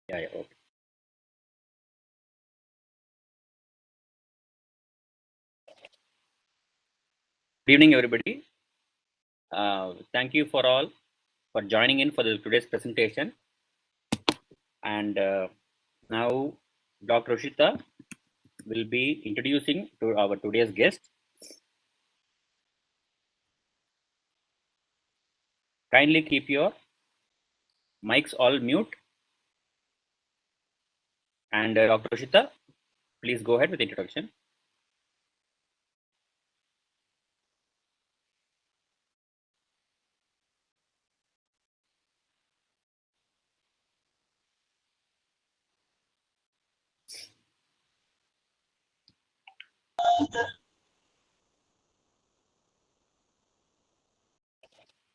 Yeah, yeah, okay. Good evening, everybody. Thank you for all for joining in for today's presentation. And now, Dr. Roshita will be introducing to our today's guest. Kindly keep your mics all mute. And Dr. Roshita, please go ahead with the introduction.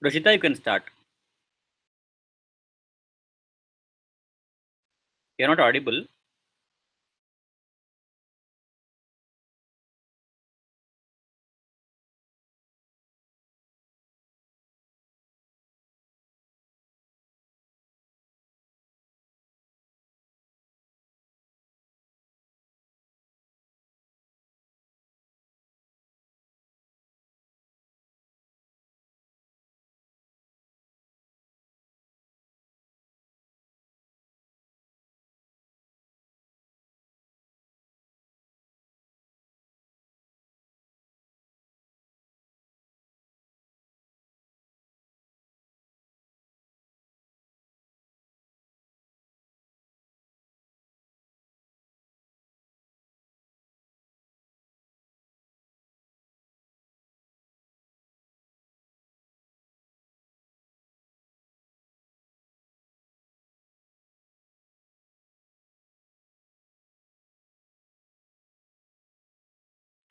Roshita, you can start. You're not audible.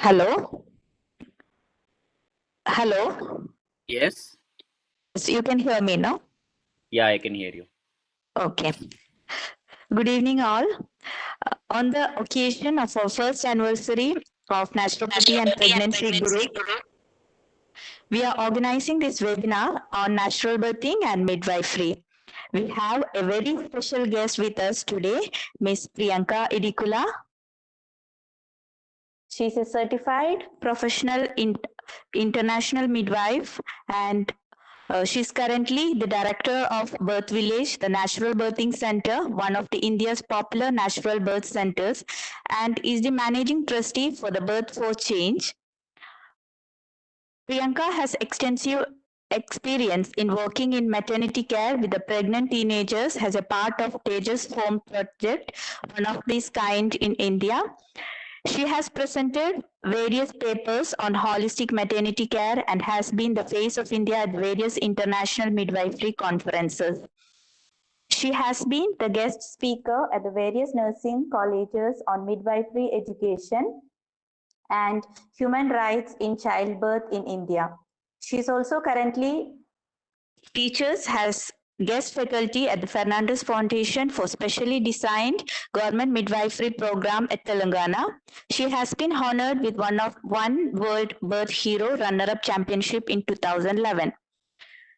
Hello? Hello? Yes. So you can hear me now? Yeah, I can hear you. Okay. Good evening, all. On the occasion of our first anniversary of Naturopathy and Pregnancy Guru, we are organizing this webinar on natural birthing and midwifery. We have a very special guest with us today, Ms.Priyanka Idicula. She is a certified professional international midwife and she's currently the director of BirthVillage, the Natural Birthing Center, one of the India's popular natural birth centers, and is the managing trustee for the Birth for Change. Priyanka has extensive experience in working in maternity care with the pregnant teenagers as a part of Tejas Home Project, one of this kind in India. She has presented various papers on holistic maternity care and has been the face of India at various international midwifery conferences. She has been the guest speaker at the various nursing colleges on midwifery education and human rights in childbirth in India. She is also currently teachers has guest faculty at the Fernandez Foundation for specially designed government midwifery program at Telangana. She has been honored with one World Birth Hero runner-up championship in 2011.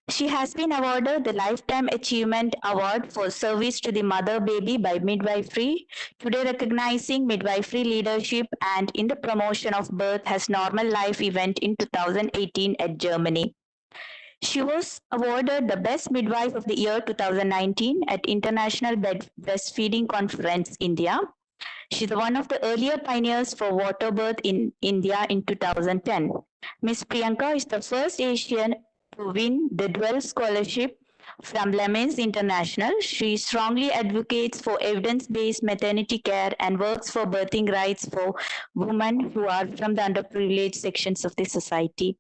She has been awarded the Lifetime Achievement Award for service to the mother baby by Midwifery, today recognizing midwifery leadership and in the promotion of birth as normal life event in 2018 at Germany. She was awarded the Best Midwife of the Year 2019 at International Breastfeeding Conference, India. She's one of the earlier pioneers for water birth in India in 2010. Ms. Priyanka is the first Asian to win the dual scholarship from Lemons International. She strongly advocates for evidence-based maternity care and works for birthing rights for women who are from the underprivileged sections of the society.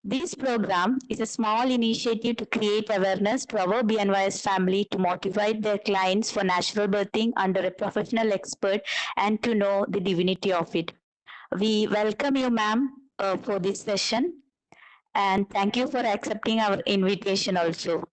This program is a small initiative to create awareness to our BNYS family to motivate their clients for natural birthing under a professional expert and to know the divinity of it. We welcome you, ma'am, for this session and thank you for accepting our invitation also.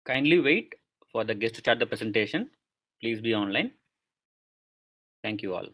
Kindly wait for the guest to start the presentation. Please be online. Thank you all.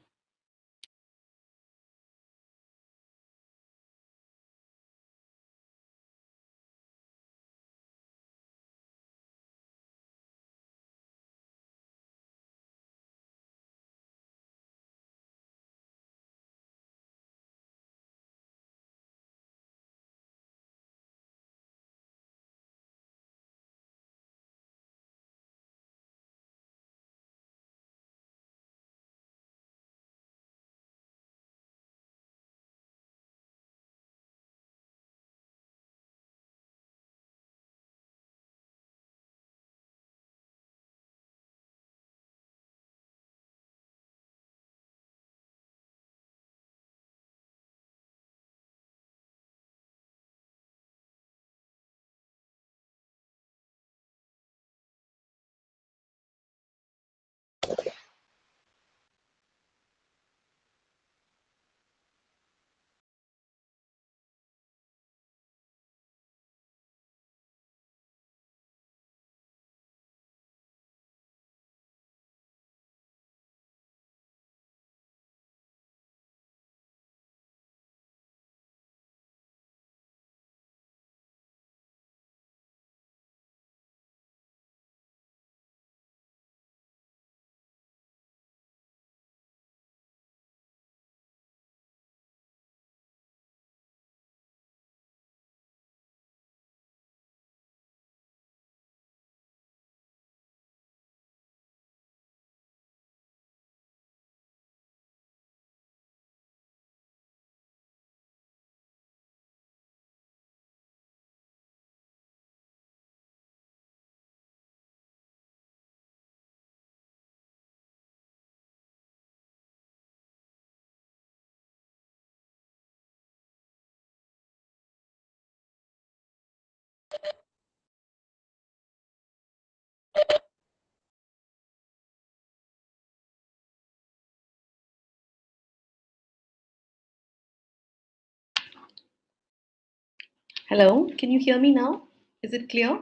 Hello, can you hear me now? Is it clear?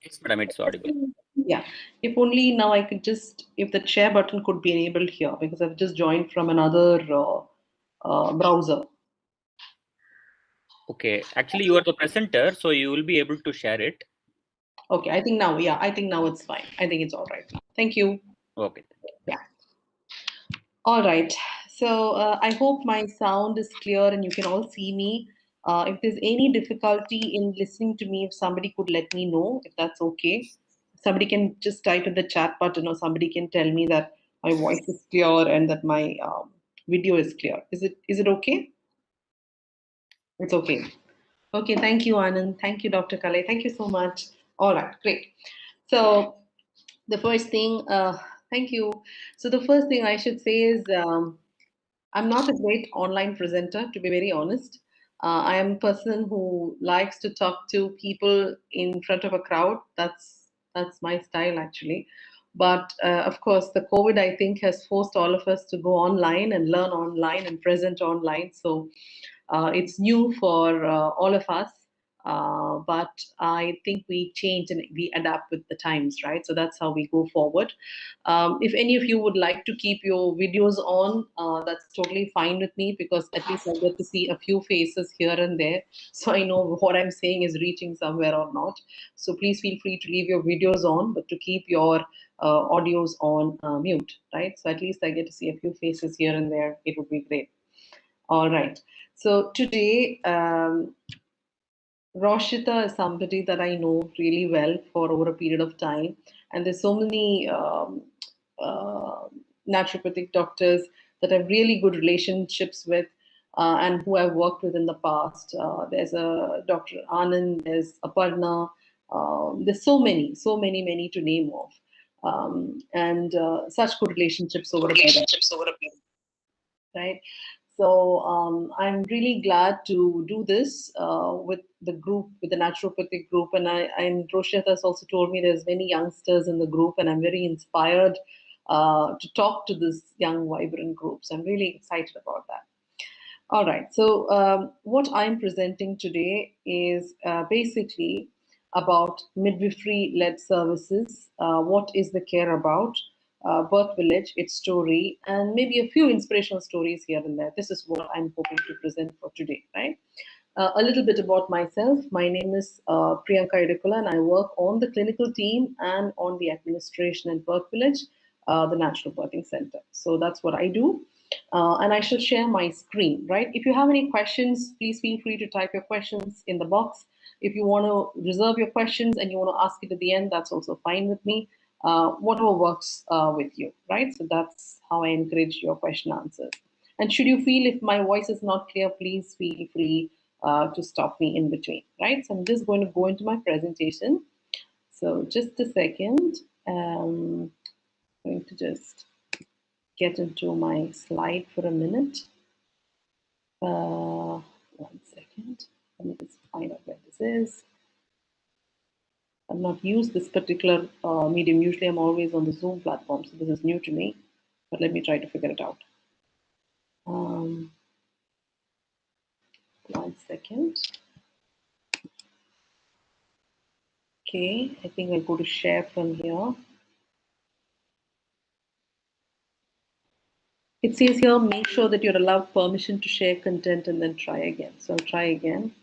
Yes, madam, it's audible. Yeah. If only now I could just, if the share button could be enabled here, because I've just joined from another browser. Okay, actually you are the presenter, so you will be able to share it. Okay, I think now, yeah, I think now it's fine. I think it's all right now. Thank you. Okay. Yeah. All right. So I hope my sound is clear and you can all see me. If there's any difficulty in listening to me, if somebody could let me know, if that's okay. Somebody can just type in the chat button, or somebody can tell me that my voice is clear and that my video is clear. Is it okay? It's okay. Okay. Thank you, Anand. Thank you, Dr. Kalai. Thank you so much. All right. Great. So the first thing, thank you. So the first thing I should say is. I'm not a great online presenter, to be very honest. I am a person who likes to talk to people in front of a crowd. That's my style, actually. But of course, the COVID, I think, has forced all of us to go online and learn online and present online. So it's new for all of us, but I think we change and we adapt with the times, right? So that's how we go forward. If any of you would like to keep your videos on, that's totally fine with me, because at least I get to see a few faces here and there. So I know what I'm saying is reaching somewhere or not. So please feel free to leave your videos on, but to keep your audios on mute, right? So at least I get to see a few faces here and there. It would be great. All right. So today, Roshita is somebody that I know really well for over a period of time, and there's so many uh, naturopathic doctors that I have really good relationships with, and who I've worked with in the past. There's a Dr. Anand, there's Aparna, there's many to name off, and such good relationships over a period, right? So I'm really glad to do this with the group, with the naturopathic group, and and Roshita has also told me there's many youngsters in the group, and I'm very inspired to talk to this young, vibrant group. So I'm really excited about that. All right. So what I'm presenting today is basically about midwifery-led services, what is the care about, BirthVillage, its story, and maybe a few inspirational stories here and there. This is what I'm hoping to present for today, right? A little bit about myself. My name is Priyanka Idicula, and I work on the clinical team and on the administration at BirthVillage, the National Birthing Center. So that's what I do. And I shall share my screen, right? If you have any questions, please feel free to type your questions in the box. If you want to reserve your questions and you want to ask it at the end, that's also fine with me. Whatever works with you, right? So that's how I encourage your question answers. And should you feel if my voice is not clear, please feel free to stop me in between, right? So I'm just going to go into my presentation. So just a second. I'm going to just get into my slide for a minute. 1 second. Let me just find out where this is. I've not used this particular medium. Usually I'm always on the Zoom platform, so this is new to me, but let me try to figure it out. 1 second. Okay, I think I'll go to share from here. It says here, make sure that you're allowed permission to share content and then try again. So I'll try again.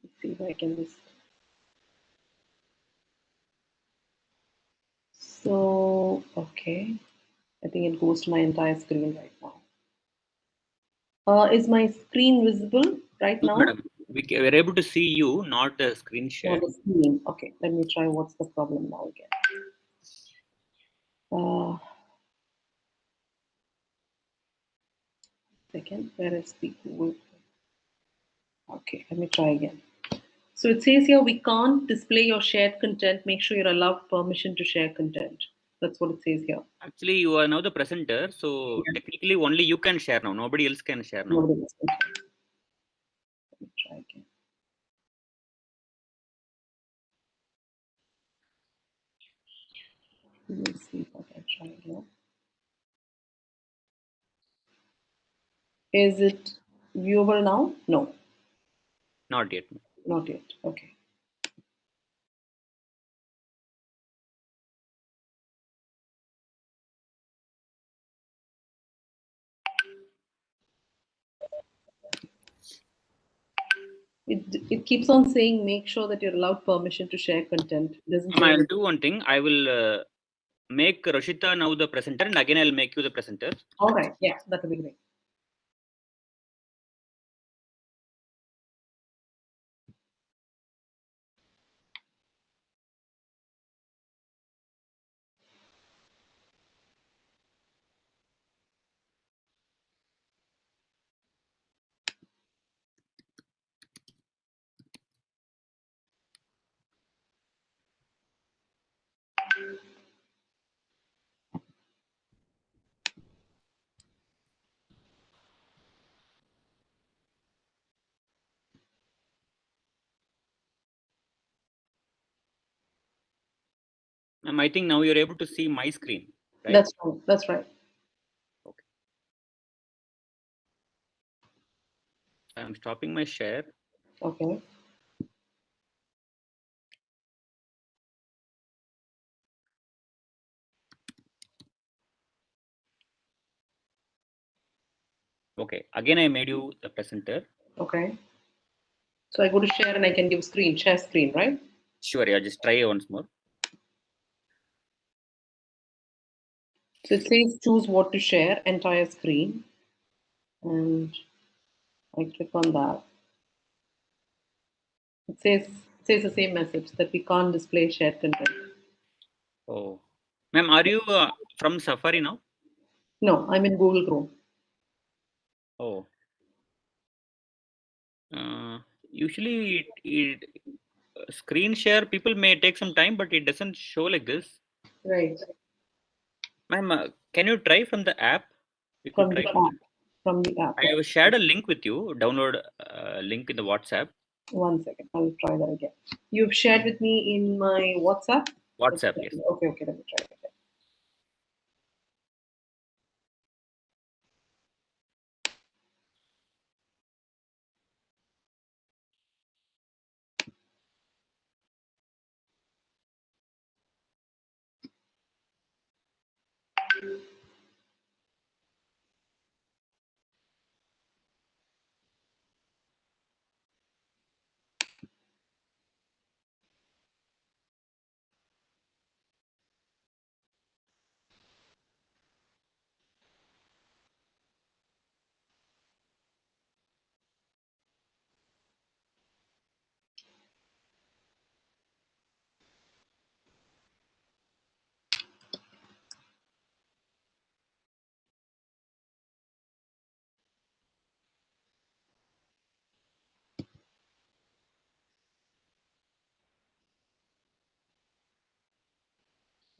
Let's see if I can just. So, okay. I think it goes to my entire screen right now. Is my screen visible right now? Madam, we're able to see you, not the screen share. The screen. Okay, let me try. What's the problem now again? Second, where is the Google? Okay, let me try again. So it says here, we can't display your shared content. Make sure you're allowed permission to share content. That's what it says here. Actually, you are now the presenter, so technically only you can share now. Nobody else can share now. Nobody else can share. Let me try again. Let's see if I can try again. Is it viewable now? No. Not yet. Not yet. Okay. It keeps on saying make sure that you're allowed permission to share content. It doesn't say I'll do one thing. I will make Roshita now the presenter, and again I'll make you the presenter. All right. Yeah, that would be great. I think now you're able to see my screen, right? That's right. That's right. Okay. I'm stopping my share. Okay. Okay. Again, I made you the presenter. Okay. So I go to share and I can give screen, share screen, right? Sure. Yeah. Just try once more. So it says choose what to share, entire screen. And I click on that. It says the same message that we can't display shared content. Oh, ma'am, are you from Safari now? No, I'm in Google Chrome. Oh. Usually, screen share people may take some time, but it doesn't show like this. Right. Ma'am, can you try from the app? You could From try the app. From the app. I have shared a link with you. Download link in the WhatsApp. 1 second. I'll try that again. You've shared with me in my WhatsApp? WhatsApp, yes. Okay, let me try it again.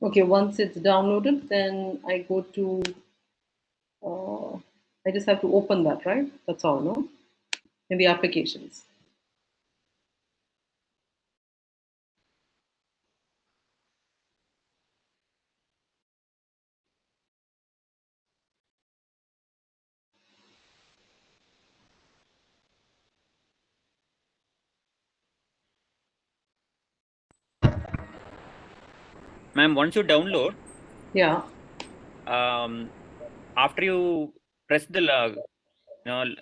Okay, once it's downloaded, then I go to, I just have to open that, right? That's all, no? In the applications. Ma'am, once you download, Yeah. After you press the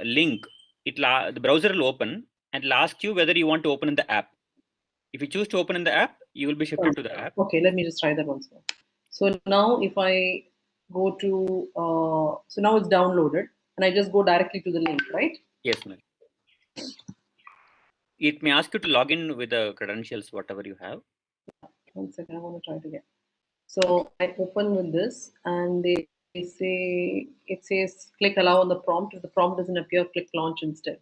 link, the browser will open and will ask you whether you want to open in the app. If you choose to open in the app, you will be shifted to the app. Okay, let me just try that once more. So now if I go to, so now it's downloaded and I just go directly to the link, right? Yes, ma'am. It may ask you to log in with the credentials, whatever you have. One second, I want to try it again. So I open with this and they say, it says click allow on the prompt. If the prompt doesn't appear, click launch instead.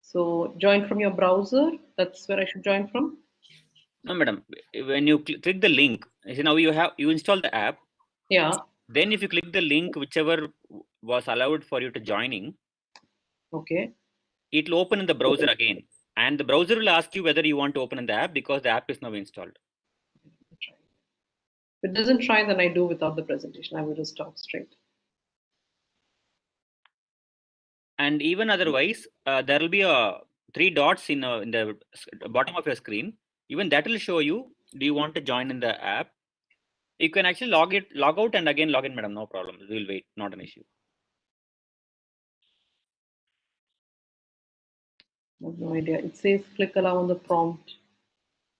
So join from your browser. That's where I should join from. No, madam. When you click the link, see now you install the app. Yeah. Then if you click the link, whichever was allowed for you to joining, Okay. it will open in the browser again. And the browser will ask you whether you want to open in the app because the app is now installed. If it doesn't try, then I do without the presentation. I will just talk straight. And even otherwise, there will be three dots in the bottom of your screen. Even that will show you, do you want to join in the app? You can actually log out and again log in, madam. No problem. We'll wait. Not an issue. I have no idea. It says click allow on the prompt.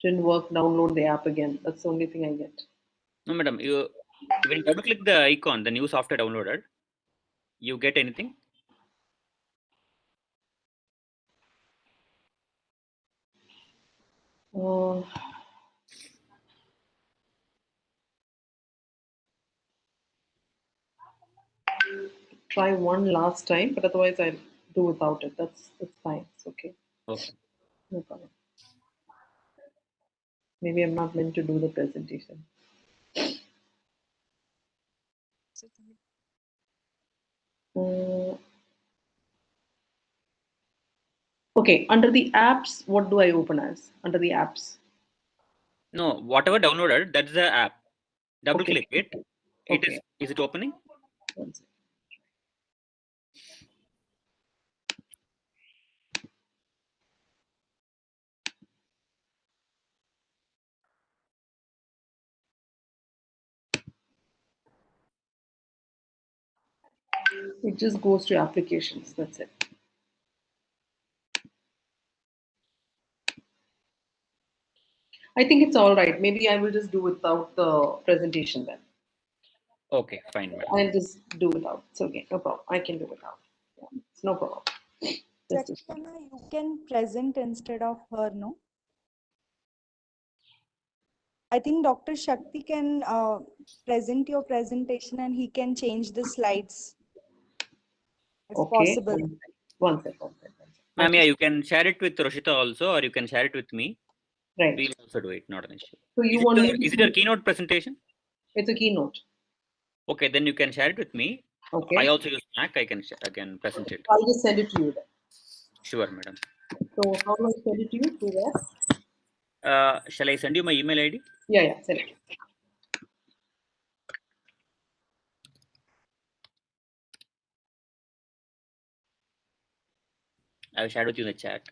Didn't work. Download the app again. That's the only thing I get. No, madam. When you double click the icon, the new software downloaded, you get anything? Try one last time, but otherwise I'll do without it. That's fine. It's okay. Okay. No problem. Maybe I'm not meant to do the presentation. Okay, under the apps, what do I open as? Under the apps. No, whatever downloaded, that's the app. Double Okay. click it. Okay. Is it opening? One second. It just goes to applications. That's it. I think it's all right. Maybe I will just do without the presentation then. Okay, fine, madam. I'll just do without. It's okay. No problem. I can do without. Yeah, it's no problem. Chaksana, you can present instead of her, no? I think Dr. Shakti can present your presentation and he can change the slides if Okay. possible. One second. Ma'am, yeah, you can share it with Roshita also, or you can share it with me. Right. We'll also do it, not an issue. So you want me Is it your keynote presentation? It's a keynote. Okay, then you can share it with me. Okay. I also use Mac. I can present it. I'll just send it to you then. Sure, madam. So how do I send it to you? To where? Shall I send you my email ID? Yeah, send it. I'll share with you in the chat.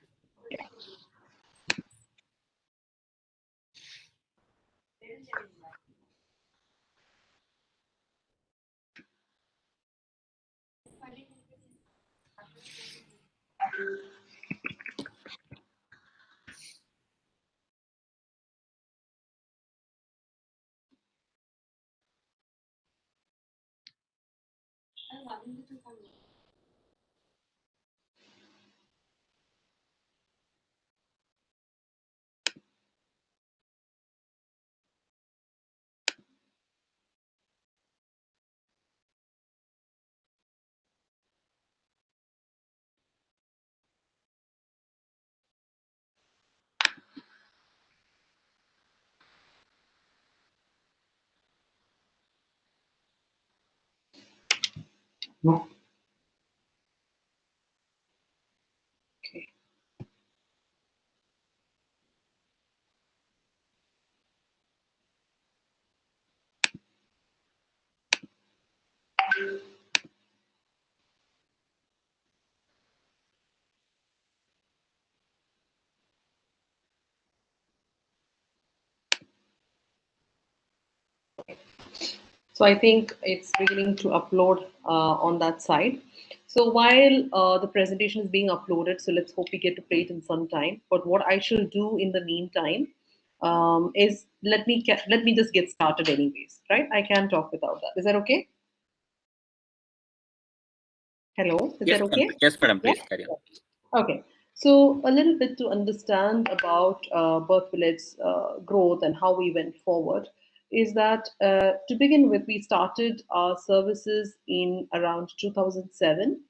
No. Okay. So I think it's beginning to upload on that side. So while the presentation is being uploaded, so let's hope we get to play it in some time. But what I shall do in the meantime is let me just get started anyways, right? I can talk without that. Is that okay? Hello, is that okay? Yes, madam, Yeah. please carry on. Okay, so a little bit to understand about BirthVillage's growth and how we went forward is that to begin with, we started our services in around 2007.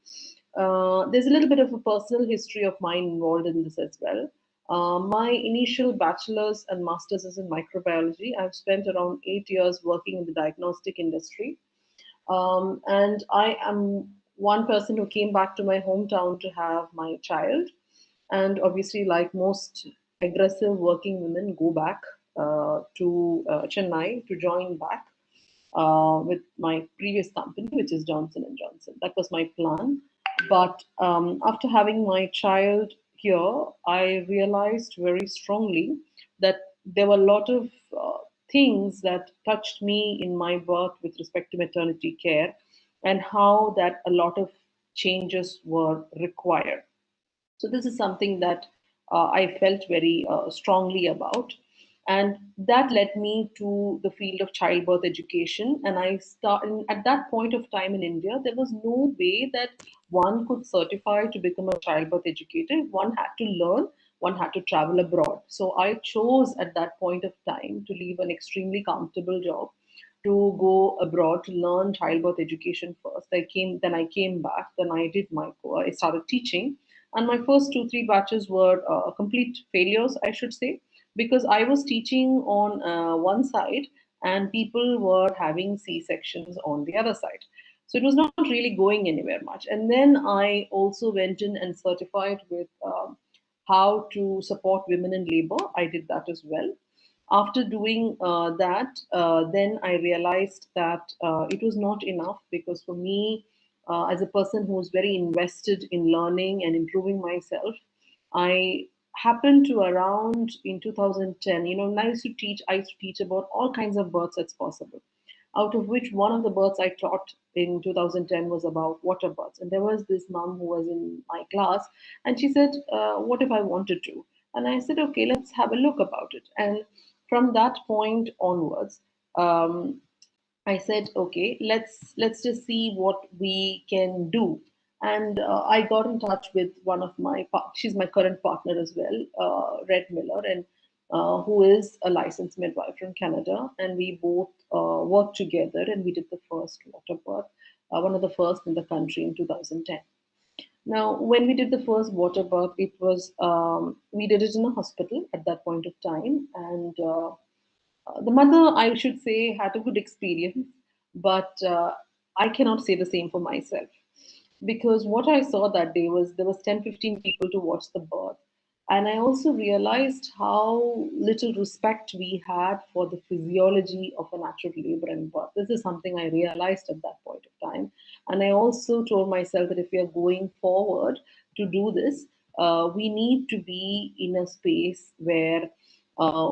There's a little bit of a personal history of mine involved in this as well. My initial bachelor's and master's is in microbiology. I've spent around 8 years working in the diagnostic industry. And I am one person who came back to my hometown to have my child. And obviously, like most aggressive working women, go back to Chennai to join back with my previous company, which is Johnson and Johnson. That was my plan. But after having my child here, I realized very strongly that there were a lot of things that touched me in my birth with respect to maternity care, and how that a lot of changes were required. So this is something that I felt very strongly about, and that led me to the field of childbirth education. And I started at that point of time in India. There was no way that one could certify to become a childbirth educator. One had to learn. One had to travel abroad. So I chose at that point of time to leave an extremely comfortable job to go abroad to learn childbirth education first. Then I came back, then I did I started teaching, and my first 2 3 batches were complete failures, I should say, because I was teaching on one side and people were having C sections on the other side. So it was not really going anywhere much. And then I also went in and certified with how to support women in labor. I did that as well. After doing that, then I realized that it was not enough, because for me, as a person who's very invested in learning and improving myself, I happened to around in 2010, when I used to teach about all kinds of births that's possible, out of which one of the births I taught in 2010 was about water births. And there was this mom who was in my class, and she said, what if I wanted to? And I said, okay, let's have a look about it. And from that point onwards, I said, okay, let's just see what we can do. And I got in touch with one of she's my current partner as well, Red Miller, and who is a licensed midwife from Canada. And we both worked together, and we did the first water birth, one of the first in the country in 2010. Now, when we did the first water birth, it was we did it in a hospital at that point of time, and the mother, I should say, had a good experience, but I cannot say the same for myself, because what I saw that day was there was 10, 15 people to watch the birth. And I also realized how little respect we had for the physiology of a natural labor and birth. This is something I realized at that point of time. And I also told myself that if we are going forward to do this, we need to be in a space where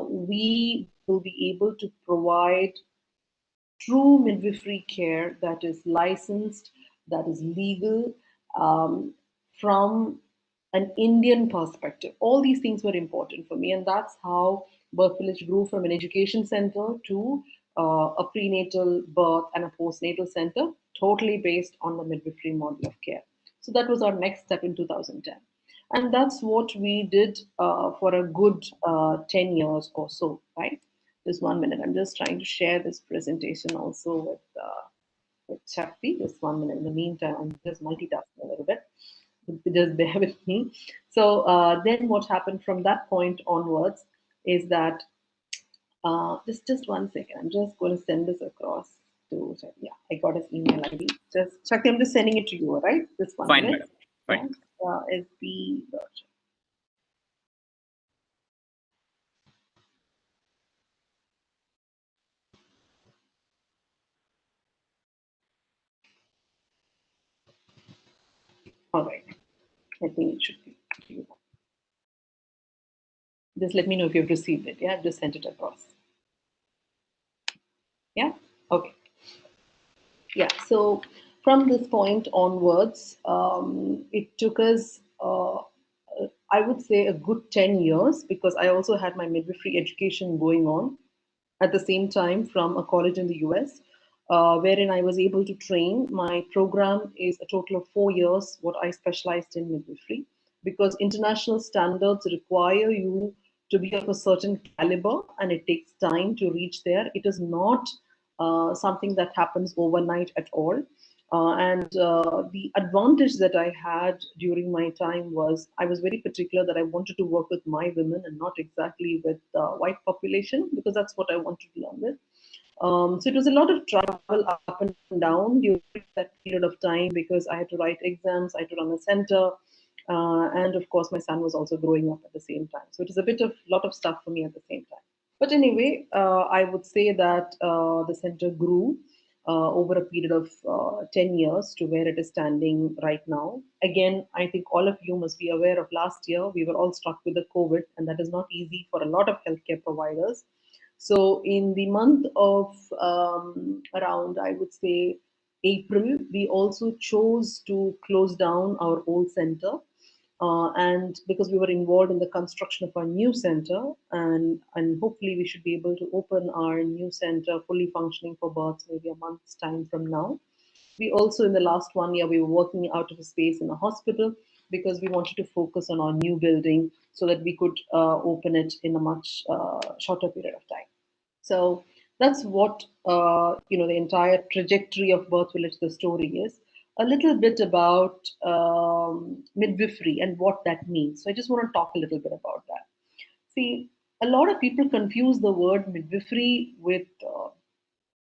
we will be able to provide true midwifery care that is licensed, that is legal, from an Indian perspective. All these things were important for me, and that's how BirthVillage grew from an education center to a prenatal birth and a postnatal center, totally based on the midwifery model of care. So that was our next step in 2010. And that's what we did for a good 10 years or so, right? Just 1 minute. I'm just trying to share this presentation also with Shakti. Just 1 minute. In the meantime, I'm just multitasking a little bit. Just bear with me. So then what happened from that point onwards is that just 1 second. I'm just going to send this across to Shakti. Yeah, I got his email ID. Just Shakti, I'm just sending it to you, all right? Just 1 Fine, minute. madam. Fine. Yeah. SB. All right. I think it should be. Just let me know if you've received it. Yeah, I've just sent it across. Yeah. Okay. Yeah. So from this point onwards, it took us, I would say, a good 10 years, because I also had my midwifery education going on at the same time from a college in the US, wherein I was able to train. My program is a total of 4 years, what I specialized in midwifery, because international standards require you to be of a certain caliber and it takes time to reach there. It is not something that happens overnight at all. And the advantage that I had during my time was I was very particular that I wanted to work with my women and not exactly with the white population, because that's what I wanted to learn with. So it was a lot of travel up and down during that period of time, because I had to write exams, I had to run a center, and of course my son was also growing up at the same time. So it was a lot of stuff for me at the same time. But anyway, I would say that the center grew over a period of 10 years to where it is standing right now. Again, I think all of you must be aware of last year, we were all struck with the COVID, and that is not easy for a lot of healthcare providers. So, in the month of around, I would say, April, we also chose to close down our old center. And because we were involved in the construction of our new center, and hopefully we should be able to open our new center fully functioning for births maybe a month's time from now. We also, in the last 1 year, we were working out of a space in a hospital, because we wanted to focus on our new building so that we could open it in a much shorter period of time. So that's what the entire trajectory of BirthVillage, the story is. A little bit about midwifery and what that means. So I just want to talk a little bit about that. See, a lot of people confuse the word midwifery with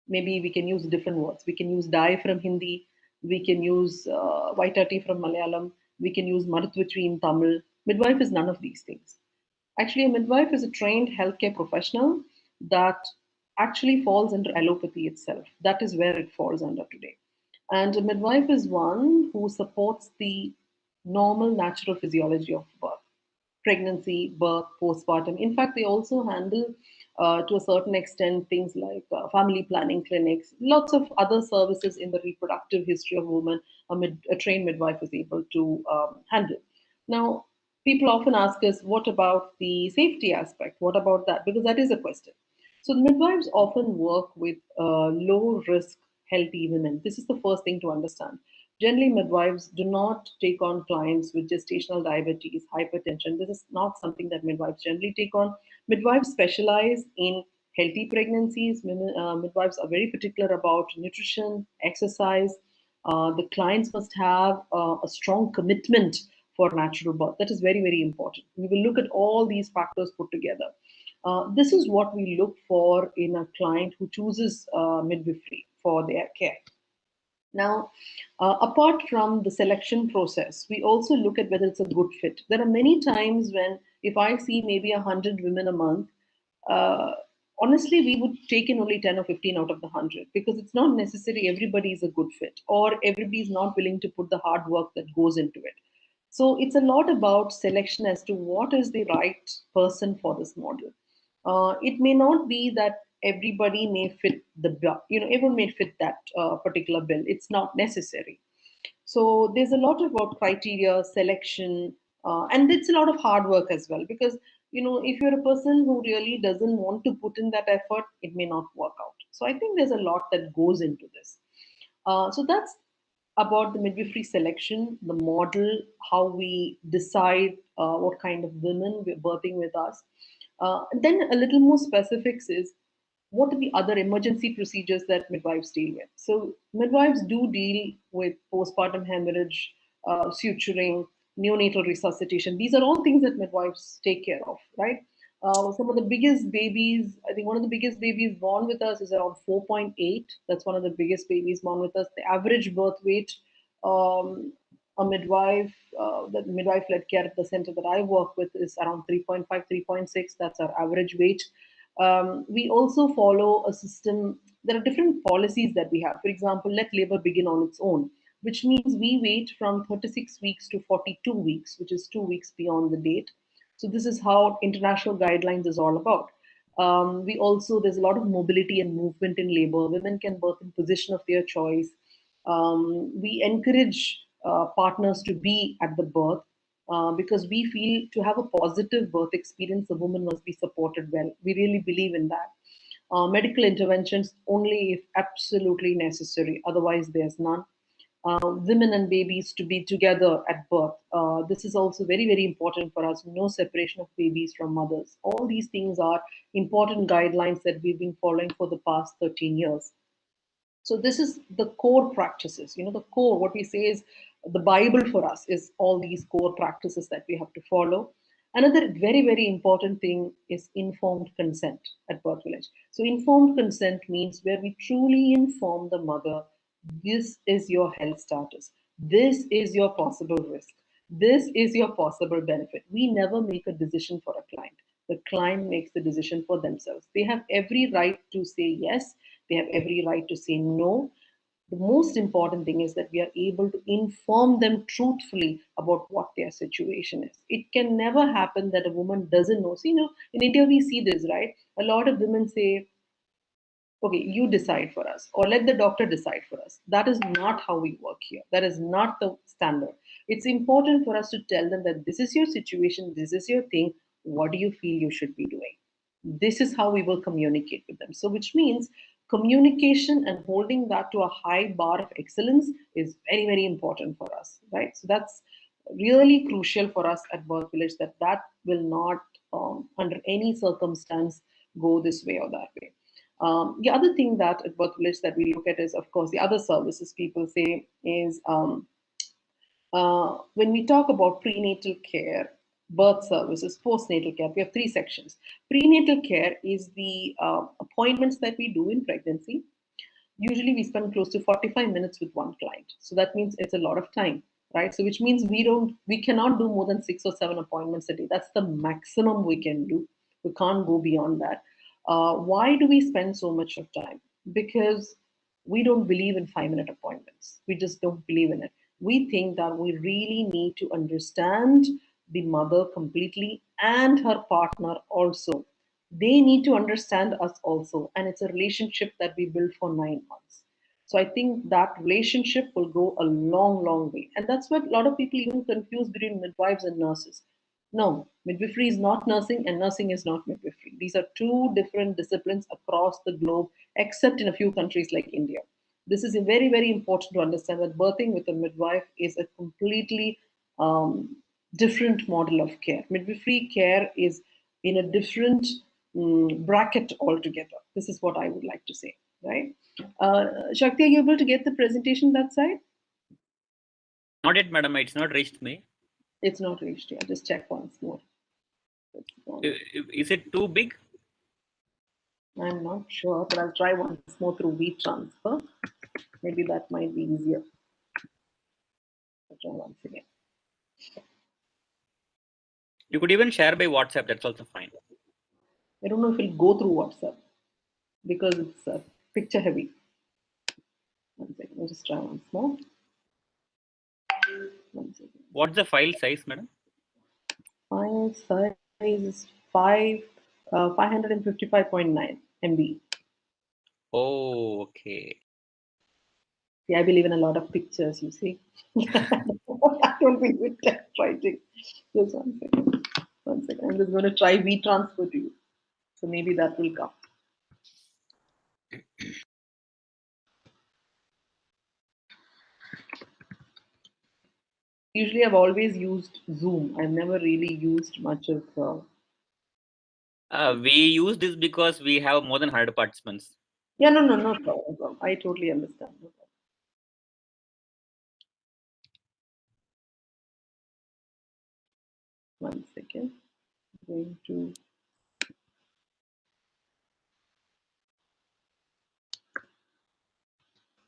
maybe we can use different words. We can use dye from Hindi, we can use Vaitati from Malayalam, we can use Marutvachri in Tamil. Midwife is none of these things. Actually, a midwife is a trained healthcare professional that actually falls under allopathy itself. That is where it falls under today. And a midwife is one who supports the normal natural physiology of birth, pregnancy, birth, postpartum. In fact, they also handle, to a certain extent, things like family planning clinics, lots of other services in the reproductive history of women. A trained midwife is able to handle. Now, people often ask us, what about the safety aspect? What about that? Because that is a question. So, midwives often work with low risk, healthy women. This is the first thing to understand. Generally, midwives do not take on clients with gestational diabetes, hypertension. This is not something that midwives generally take on. Midwives specialize in healthy pregnancies. Midwives are very particular about nutrition, exercise. The clients must have a strong commitment for natural birth. That is very, very important. We will look at all these factors put together. This is what we look for in a client who chooses midwifery for their care. Now, apart from the selection process, we also look at whether it's a good fit. There are many times when, if I see maybe 100 women a month, uh, honestly, we would take in only 10 or 15 out of the 100, because it's not necessary everybody is a good fit, or everybody is not willing to put the hard work that goes into it. So it's a lot about selection as to what is the right person for this model. It may not be that everybody may fit the bill, everyone may fit that particular bill. It's not necessary. So there's a lot about criteria, selection, and it's a lot of hard work as well, because if you're a person who really doesn't want to put in that effort, it may not work out. So I think there's a lot that goes into this. So that's about the midwifery selection, the model, how we decide what kind of women we're birthing with us. Then a little more specifics is what are the other emergency procedures that midwives deal with. So midwives do deal with postpartum hemorrhage, suturing, neonatal resuscitation. These are all things that midwives take care of, right? Some of the biggest babies, I think one of the biggest babies born with us is around 4.8. That's one of the biggest babies born with us. The average birth weight, um, a midwife, the midwife-led care at the center that I work with is around 3.5, 3.6. That's our average weight. We also follow a system. There are different policies that we have. For example, let labor begin on its own, which means we wait from 36 weeks to 42 weeks, which is 2 weeks beyond the date. So this is how international guidelines is all about. We also, there's a lot of mobility and movement in labor. Women can birth in position of their choice. We encourage partners to be at the birth because we feel to have a positive birth experience, the woman must be supported well. We really believe in that. Medical interventions only if absolutely necessary, otherwise, there's none. Women and babies to be together at birth. This is also very, very important for us. No separation of babies from mothers. All these things are important guidelines that we've been following for the past 13 years. So this is the core practices. The core, what we say is the Bible for us is all these core practices that we have to follow. Another very, very important thing is informed consent at BirthVillage. So informed consent means where we truly inform the mother, this is your health status. This is your possible risk. This is your possible benefit. We never make a decision for a client. The client makes the decision for themselves. They have every right to say yes. They have every right to say no. The most important thing is that we are able to inform them truthfully about what their situation is. It can never happen that a woman doesn't know. So, in India, we see this, right? A lot of women say, okay, you decide for us, or let the doctor decide for us. That is not how we work here. That is not the standard. It's important for us to tell them that this is your situation, this is your thing, what do you feel you should be doing? This is how we will communicate with them. So, which means communication and holding that to a high bar of excellence is very, very important for us, right? So, that's really crucial for us at BirthVillage, that will not, under any circumstance, go this way or that way. The other thing that at BirthVillage that we look at is, of course, the other services people say is when we talk about prenatal care, birth services, postnatal care, we have three sections. Prenatal care is the appointments that we do in pregnancy. Usually we spend close to 45 minutes with one client. So that means it's a lot of time, right? So which means we cannot do more than 6 or 7 appointments a day. That's the maximum we can do. We can't go beyond that. Why do we spend so much of time? Because we don't believe in 5-minute appointments. We just don't believe in it. We think that we really need to understand the mother completely and her partner also. They need to understand us also. And it's a relationship that we build for 9 months. So I think that relationship will go a long, long way. And that's what a lot of people even confuse between midwives and nurses. No, midwifery is not nursing and nursing is not midwifery. These are two different disciplines across the globe, except in a few countries like India. This is very, very important to understand that birthing with a midwife is a completely different model of care. Midwifery care is in a different bracket altogether. This is what I would like to say, right? Shakti, are you able to get the presentation that side? Not yet, madam. It's not reached me. It's not reached yet. Just check once more. Is it too big? I'm not sure, but I'll try once more through WeTransfer. Maybe that might be easier. I'll try once again. You could even share by WhatsApp. That's also fine. I don't know if it'll go through WhatsApp because it's picture heavy. One second. I'll just try once more. One second. What's the file size, madam? File size is 555.9 MB. Oh, okay. Yeah, I believe in a lot of pictures, you see. I don't believe in text writing. Just one second. One second. I'm just going to try V-transfer to you. So maybe that will come. Usually I've always used Zoom. I've never really used much of... We use this because we have more than 100 participants. Yeah, no problem. I totally understand. No problem. One second. I'm going to...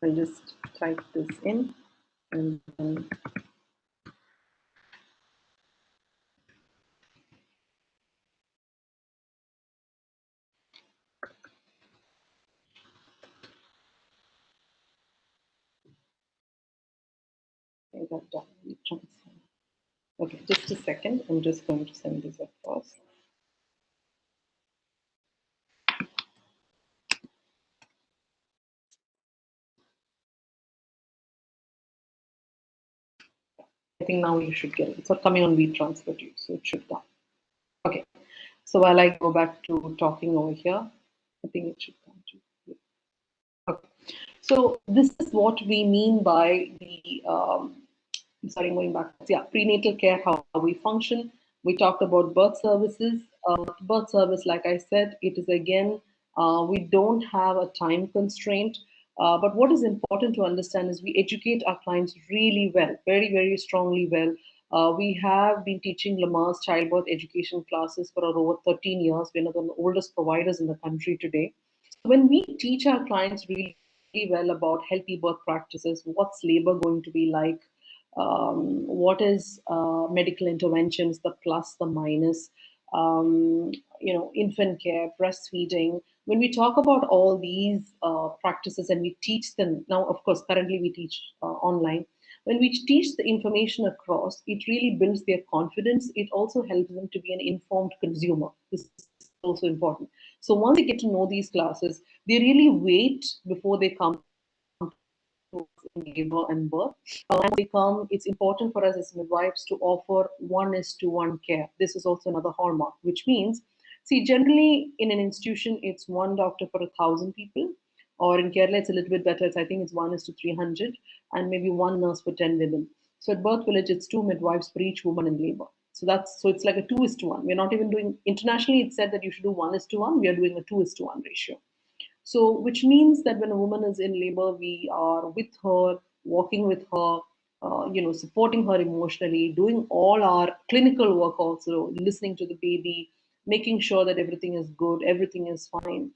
I'll just type this in and then I got done. Transfer. Okay, just a second. I'm just going to send this across. I think now you should get it. It's not coming on V-transfer to you, so it should come. Okay. So while I go back to talking over here, I think it should come to you. Okay. So this is what we mean by the sorry, going back. Yeah, prenatal care, how we function. We talked about birth services. Birth service, like I said, it is again, we don't have a time constraint. But what is important to understand is we educate our clients really well, very, very strongly well. We have been teaching Lamar's childbirth education classes for over 13 years. We're one of the oldest providers in the country today. When we teach our clients really well about healthy birth practices, what's labor going to be like, what is medical interventions, the plus, the minus, infant care, breastfeeding. When we talk about all these practices and we teach them, now, of course, currently we teach online. When we teach the information across, it really builds their confidence. It also helps them to be an informed consumer. This is also important. So once they get to know these classes, they really wait before they come in labor and birth. And they come, it's important for us as midwives to offer 1:1 care. This is also another hallmark, which means, see, generally in an institution, it's one doctor for 1,000 people, or in Kerala, it's a little bit better. I think it's 1:300, and maybe one nurse for 10 women. So at BirthVillage, it's 2 midwives for each woman in labor. So it's like a 2:1. We're not even doing internationally. It's said that you should do 1:1. We are doing a 2:1 ratio. So, which means that when a woman is in labor, we are with her, walking with her, supporting her emotionally, doing all our clinical work also, listening to the baby, making sure that everything is good, everything is fine.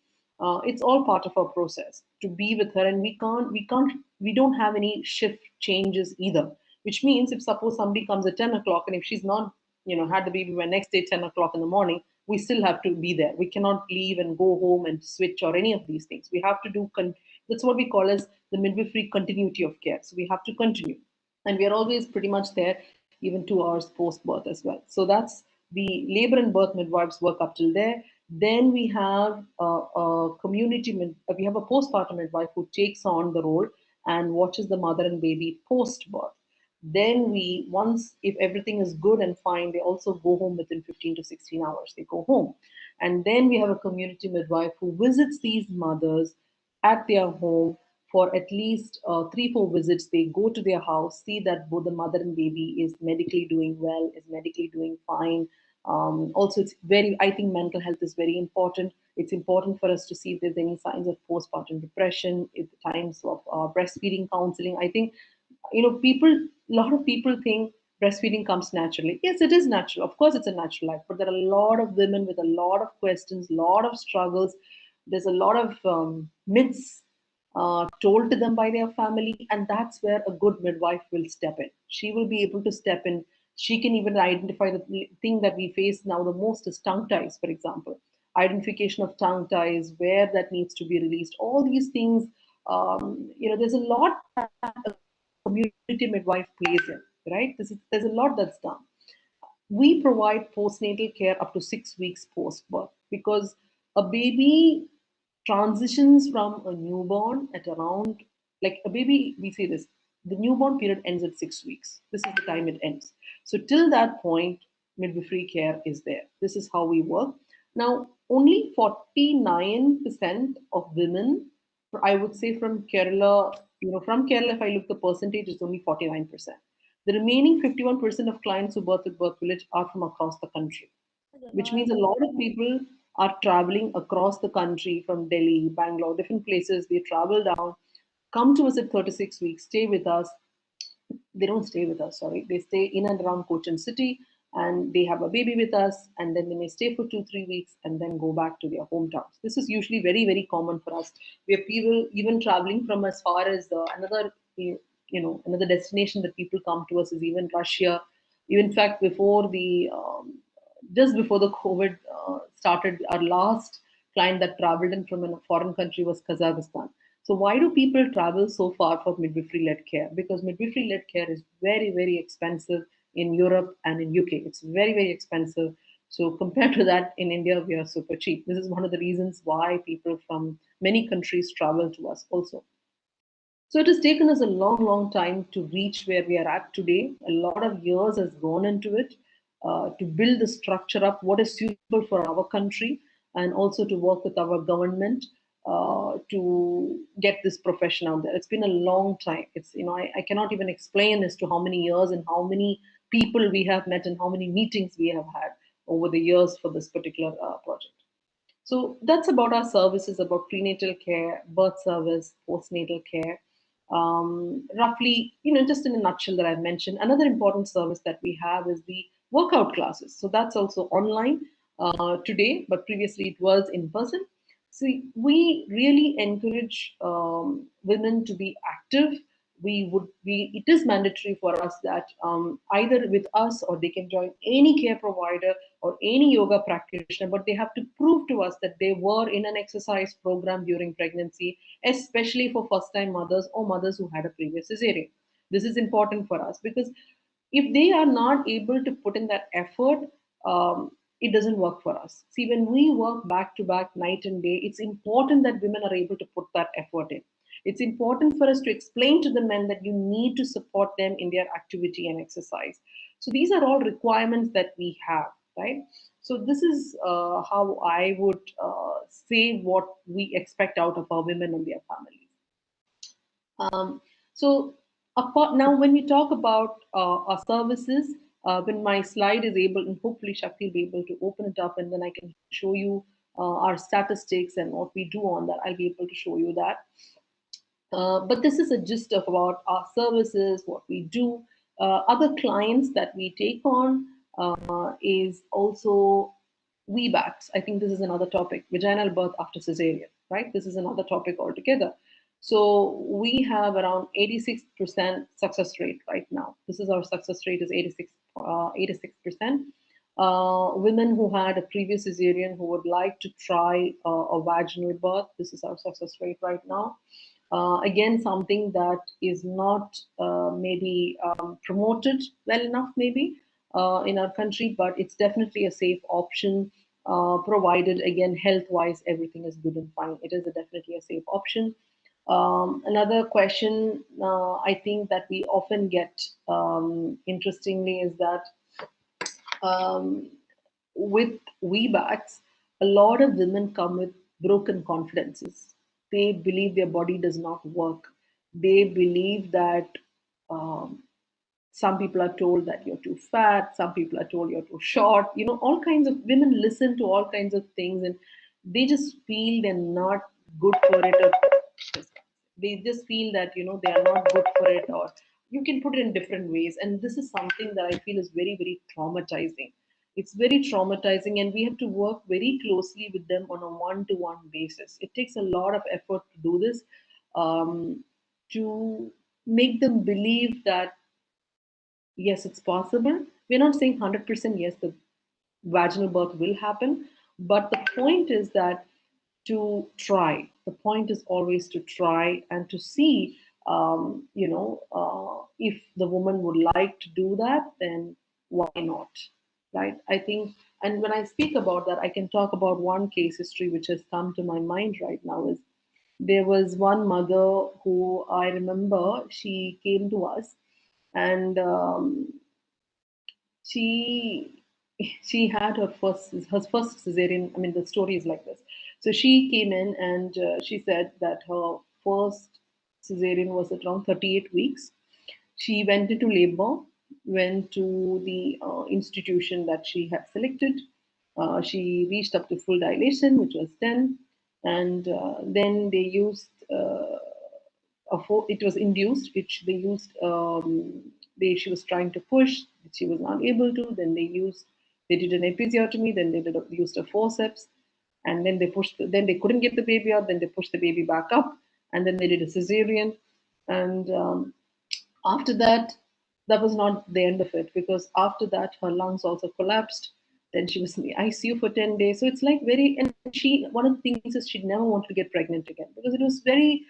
It's all part of our process to be with her, and we don't have any shift changes either. Which means if suppose somebody comes at 10 o'clock and if she's not, had the baby by next day 10 o'clock in the morning, we still have to be there. We cannot leave and go home and switch or any of these things. We have to do, that's what we call as the midwifery continuity of care. So we have to continue. And we are always pretty much there, even 2 hours post birth as well. So that's the labor and birth midwives work up till there. Then we have we have a postpartum midwife who takes on the role and watches the mother and baby post birth. Then once if everything is good and fine, they also go home within 15 to 16 hours. They go home. And then we have a community midwife who visits these mothers at their home for at least 3-4 visits. They go to their house, see that both the mother and baby is medically doing well, is medically doing fine. Also, I think mental health is very important. It's important for us to see if there's any signs of postpartum depression, if the times of breastfeeding counseling. I think, a lot of people think breastfeeding comes naturally. Yes, it is natural. Of course, it's a natural life, but there are a lot of women with a lot of questions, a lot of struggles. There's a lot of myths told to them by their family, and that's where a good midwife will step in. She will be able to step in. She can even identify the thing that we face now the most is tongue ties, for example. Identification of tongue ties, where that needs to be released. All these things, there's a lot that a community midwife plays in, right? There's a lot that's done. We provide postnatal care up to 6 weeks post birth because a baby transitions from a newborn at around, like a baby, we say this, the newborn period ends at 6 weeks. This is the time it ends. So till that point, midwifery care is there. This is how we work. Now, only 49% of women, I would say from Kerala, from Kerala, if I look the percentage, it's only 49%. The remaining 51% of clients who birth at BirthVillage are from across the country, which means a lot of people are traveling across the country from Delhi, Bangalore, different places. They travel down, come to us at 36 weeks, stay with us. They don't stay with us, sorry. They stay in and around Cochin City and they have a baby with us, and then they may stay for 2-3 weeks and then go back to their hometowns. This is usually very, very common for us. We have people even traveling from as far as another destination that people come to us is even Russia. Even in fact, before the just before the COVID started, our last client that traveled in from a foreign country was Kazakhstan. So why do people travel so far for midwifery-led care? Because midwifery-led care is very, very expensive in Europe and in UK. It's very, very expensive. So compared to that, in India, we are super cheap. This is one of the reasons why people from many countries travel to us also. So it has taken us a long, long time to reach where we are at today. A lot of years has gone into it to build the structure up, what is suitable for our country, and also to work with our government to get this profession out there. It's been a long time. It's I cannot even explain as to how many years and how many people we have met and how many meetings we have had over the years for this particular project. So that's about our services, about prenatal care, birth service, postnatal care. Roughly, just in a nutshell that I've mentioned. Another important service that we have is the workout classes. So that's also online today, but previously it was in person. So we really encourage women to be active. It is mandatory for us that either with us or they can join any care provider or any yoga practitioner, but they have to prove to us that they were in an exercise program during pregnancy, especially for first time mothers or mothers who had a previous cesarean. This is important for us because if they are not able to put in that effort, it doesn't work for us. See, when we work back to back, night and day, it's important that women are able to put that effort in. It's important for us to explain to the men that you need to support them in their activity and exercise. So these are all requirements that we have, right? So this is how I would say what we expect out of our women and their families. So now when we talk about our services, when my slide is able, and hopefully Shakti will be able to open it up, and then I can show you our statistics and what we do on that. I'll be able to show you that. But this is a gist of about our services, what we do. Other clients that we take on is also VBACs. I think this is another topic, vaginal birth after cesarean, right? This is another topic altogether. So we have around 86% success rate right now. This is our success rate is 86%. Women who had a previous cesarean who would like to try a vaginal birth, this is our success rate right now. Again, something that is not maybe promoted well enough maybe in our country, but it's definitely a safe option provided, again, health-wise, everything is good and fine. It is definitely a safe option. Another question I think that we often get, interestingly, is that with VBACs, a lot of women come with broken confidences. They believe their body does not work. They believe that some people are told that you're too fat, some people are told you're too short. All kinds of women listen to all kinds of things, and they just feel they're not good for it, or they just feel that they are not good for it, or you can put it in different ways. And this is something that I feel is very, very traumatizing. It's very traumatizing, and we have to work very closely with them on a one-to-one basis. It takes a lot of effort to do this, to make them believe that yes, it's possible. We're not saying 100% yes, the vaginal birth will happen, but the point is that to try. The point is always to try and to see, if the woman would like to do that, then why not, right? I think, and when I speak about that, I can talk about one case history which has come to my mind right now. Is there was one mother who I remember, she came to us, and she she had her first cesarean. I mean, the story is like this. So she came in and she said that her first cesarean was at around 38 weeks. She went into labor, went to the institution that she had selected. She reached up to full dilation, which was 10, and then they used it was induced, which they used. She was trying to push, she was not able to. Then they did an episiotomy. Then used a forceps, and then they pushed. Then they couldn't get the baby out. Then they pushed the baby back up, and then they did a cesarean, and after that, that was not the end of it, because after that her lungs also collapsed. Then she was in the ICU for 10 days. So it's like very, and she, one of the things is she never wanted to get pregnant again because it was very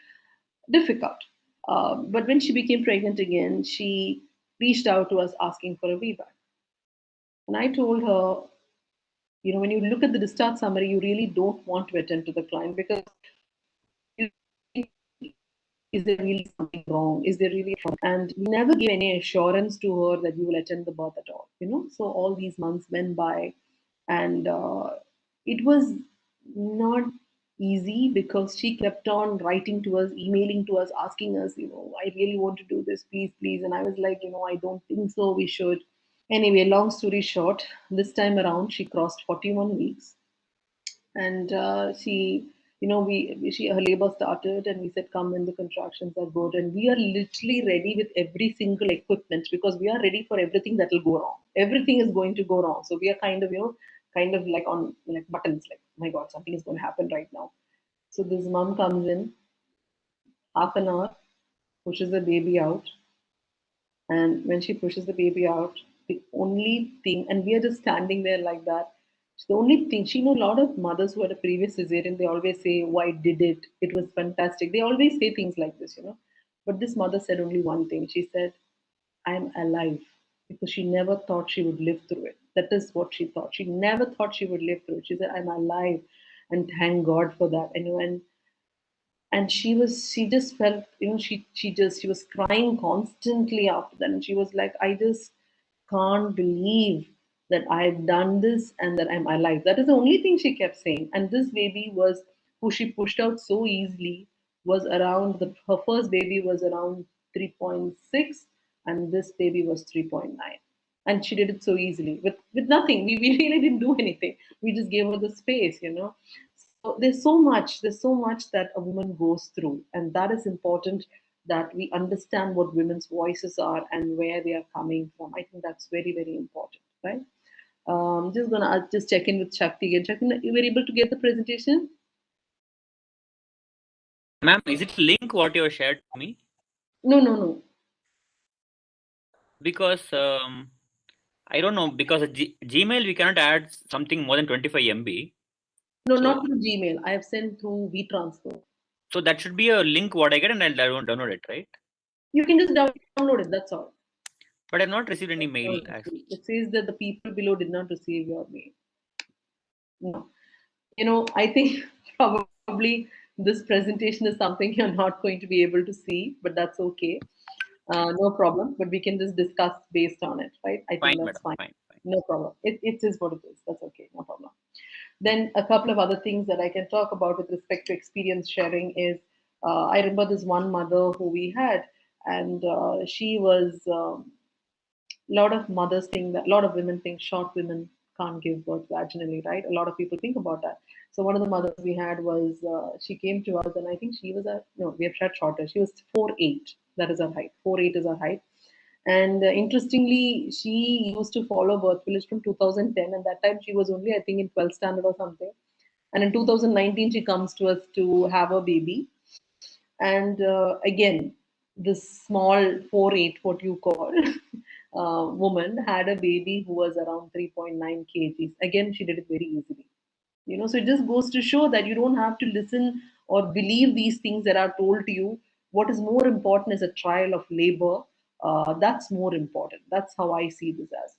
difficult. But when she became pregnant again, she reached out to us asking for a VBAC. And I told her, when you look at the discharge summary, you really don't want to attend to the client because you think, is there really something wrong? Is there really a problem? And we never gave any assurance to her that you will attend the birth at all. So all these months went by, and it was not easy because she kept on writing to us, emailing to us, asking us, I really want to do this, please, please. And I was like, I don't think so, we should. Anyway, long story short, this time around she crossed 41 weeks, and her labor started, and we said, come when the contractions are good. And we are literally ready with every single equipment because we are ready for everything that will go wrong. Everything is going to go wrong, so we are kind of like on like buttons, like, oh my god, something is going to happen right now. So this mom comes in, half an hour, pushes the baby out, and when she pushes the baby out, the only thing, and we are just standing there like that. The only thing, she know a lot of mothers who had a previous cesarean, they always say, "Oh, I did it. It was fantastic." They always say things like this. But this mother said only one thing. She said, "I'm alive," because she never thought she would live through it. That is what she thought. She never thought she would live through it. She said, "I'm alive," and thank God for that. And she just felt, she was crying constantly after that, and she was like, I just can't believe that I've done this and that I'm alive. That is the only thing she kept saying. And this baby was, who she pushed out so easily, was around her first baby was around 3.6, and this baby was 3.9. And she did it so easily with nothing. We really didn't do anything. We just gave her the space. So there's so much that a woman goes through, and that is important, that we understand what women's voices are and where they are coming from. I think that's very, very important, right? Just gonna just check in with Shakti again. Shakti, you were able to get the presentation? Ma'am, is it a link what you have shared to me? No. Because I don't know, because Gmail we cannot add something more than 25 MB. No, So, not through Gmail. I have sent through WeTransfer. so that should be a link what I get, and I'll download it, right? You can just download it. That's all. But I've not received any mail. Actually. It says that the people below did not receive your mail. No. I think probably this presentation is something you're not going to be able to see, but that's okay. No problem. But we can just discuss based on it, right? I think Fine, that's madam. fine. Fine. No problem. It is what it is. That's okay. No problem. Then a couple of other things that I can talk about with respect to experience sharing is, I remember this one mother who we had, and she was. A lot of mothers think that, a lot of women think short women can't give birth vaginally, right? A lot of people think about that. So one of the mothers we had was, she came to us, and I think she was we have tried shorter. She was 4'8". That is her height. 4'8" is her height. And interestingly, she used to follow BirthVillage from 2010, and that time she was only, I think, in 12th standard or something. And in 2019, she comes to us to have a baby. And again, this small 4'8", what you call, woman had a baby who was around 3.9 kgs. Again, she did it very easily. So it just goes to show that you don't have to listen or believe these things that are told to you. What is more important is a trial of labor. That's more important. That's how I see this as.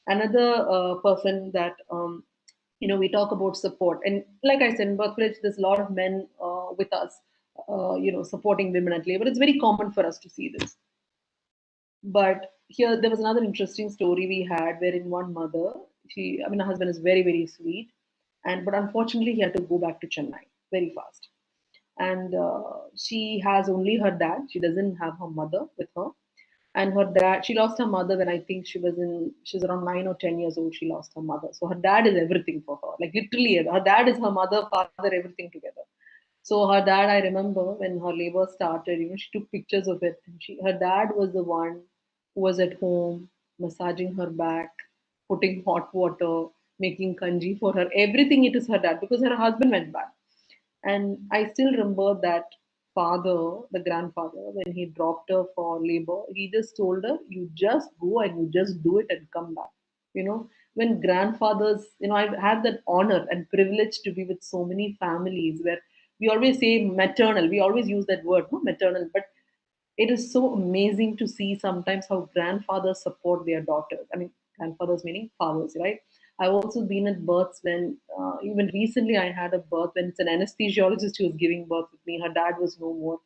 Another person that we talk about support, and like I said, in BirthVillage, there's a lot of men with us, supporting women at labor. It's very common for us to see this. But here, there was another interesting story we had, wherein one mother, I mean, her husband is very, very sweet, but unfortunately, he had to go back to Chennai very fast. And she has only her dad. She doesn't have her mother with her. And her dad, she lost her mother when I think she's around 9 or 10 years old. She lost her mother. So her dad is everything for her. Like literally, her dad is her mother, father, everything together. So her dad, I remember when her labor started, she took pictures of it. And her dad was the one who was at home, massaging her back, putting hot water, making kanji for her. Everything it is her dad because her husband went back. And I still remember that father, the grandfather, when he dropped her for labor, he just told her, "You just go and you just do it and come back." When grandfathers, I've had that honor and privilege to be with so many families where we always say maternal, we always use that word, no, maternal, but it is so amazing to see sometimes how grandfathers support their daughters. I mean, grandfathers meaning fathers, right? I've also been at births when, even recently, I had a birth when it's an anesthesiologist who was giving birth with me. Her dad was no more.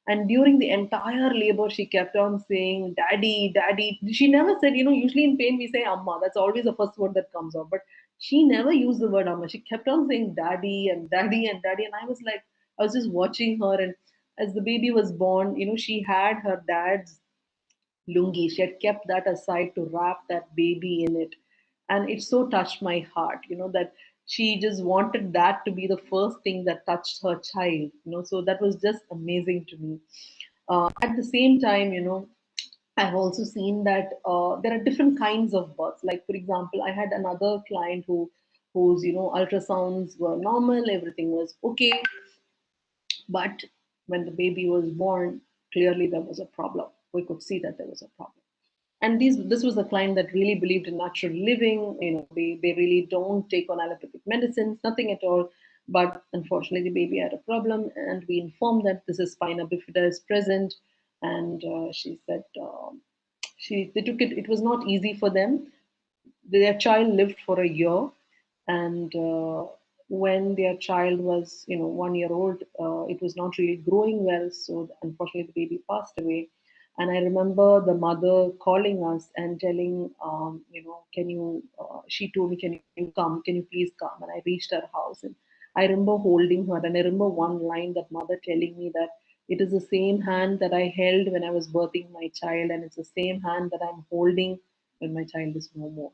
And during the entire labor, she kept on saying, "Daddy, Daddy." She never said, usually in pain we say Amma. That's always the first word that comes out. But she never used the word Amma. She kept on saying Daddy and Daddy and Daddy. And I was like, I was just watching her. And as the baby was born, she had her dad's lungi. She had kept that aside to wrap that baby in it. And it so touched my heart, that she just wanted that to be the first thing that touched her child, so that was just amazing to me. At the same time, I've also seen that there are different kinds of births. Like, for example, I had another client whose ultrasounds were normal, everything was okay, but when the baby was born, clearly there was a problem. We could see that there was a problem. And this was a client that really believed in natural living. They really don't take on allopathic medicines, nothing at all. But unfortunately, the baby had a problem, and we informed that this is spina bifida is present. And she said they took it. It was not easy for them. Their child lived for a year, and when their child was 1 year old, it was not really growing well, so unfortunately the baby passed away. And I remember the mother calling us and telling, can you she told me, can you come, can you please come? And I reached her house, and I remember holding her, and I remember one line, that mother telling me that it is the same hand that I held when I was birthing my child, and it's the same hand that I'm holding when my child is no more.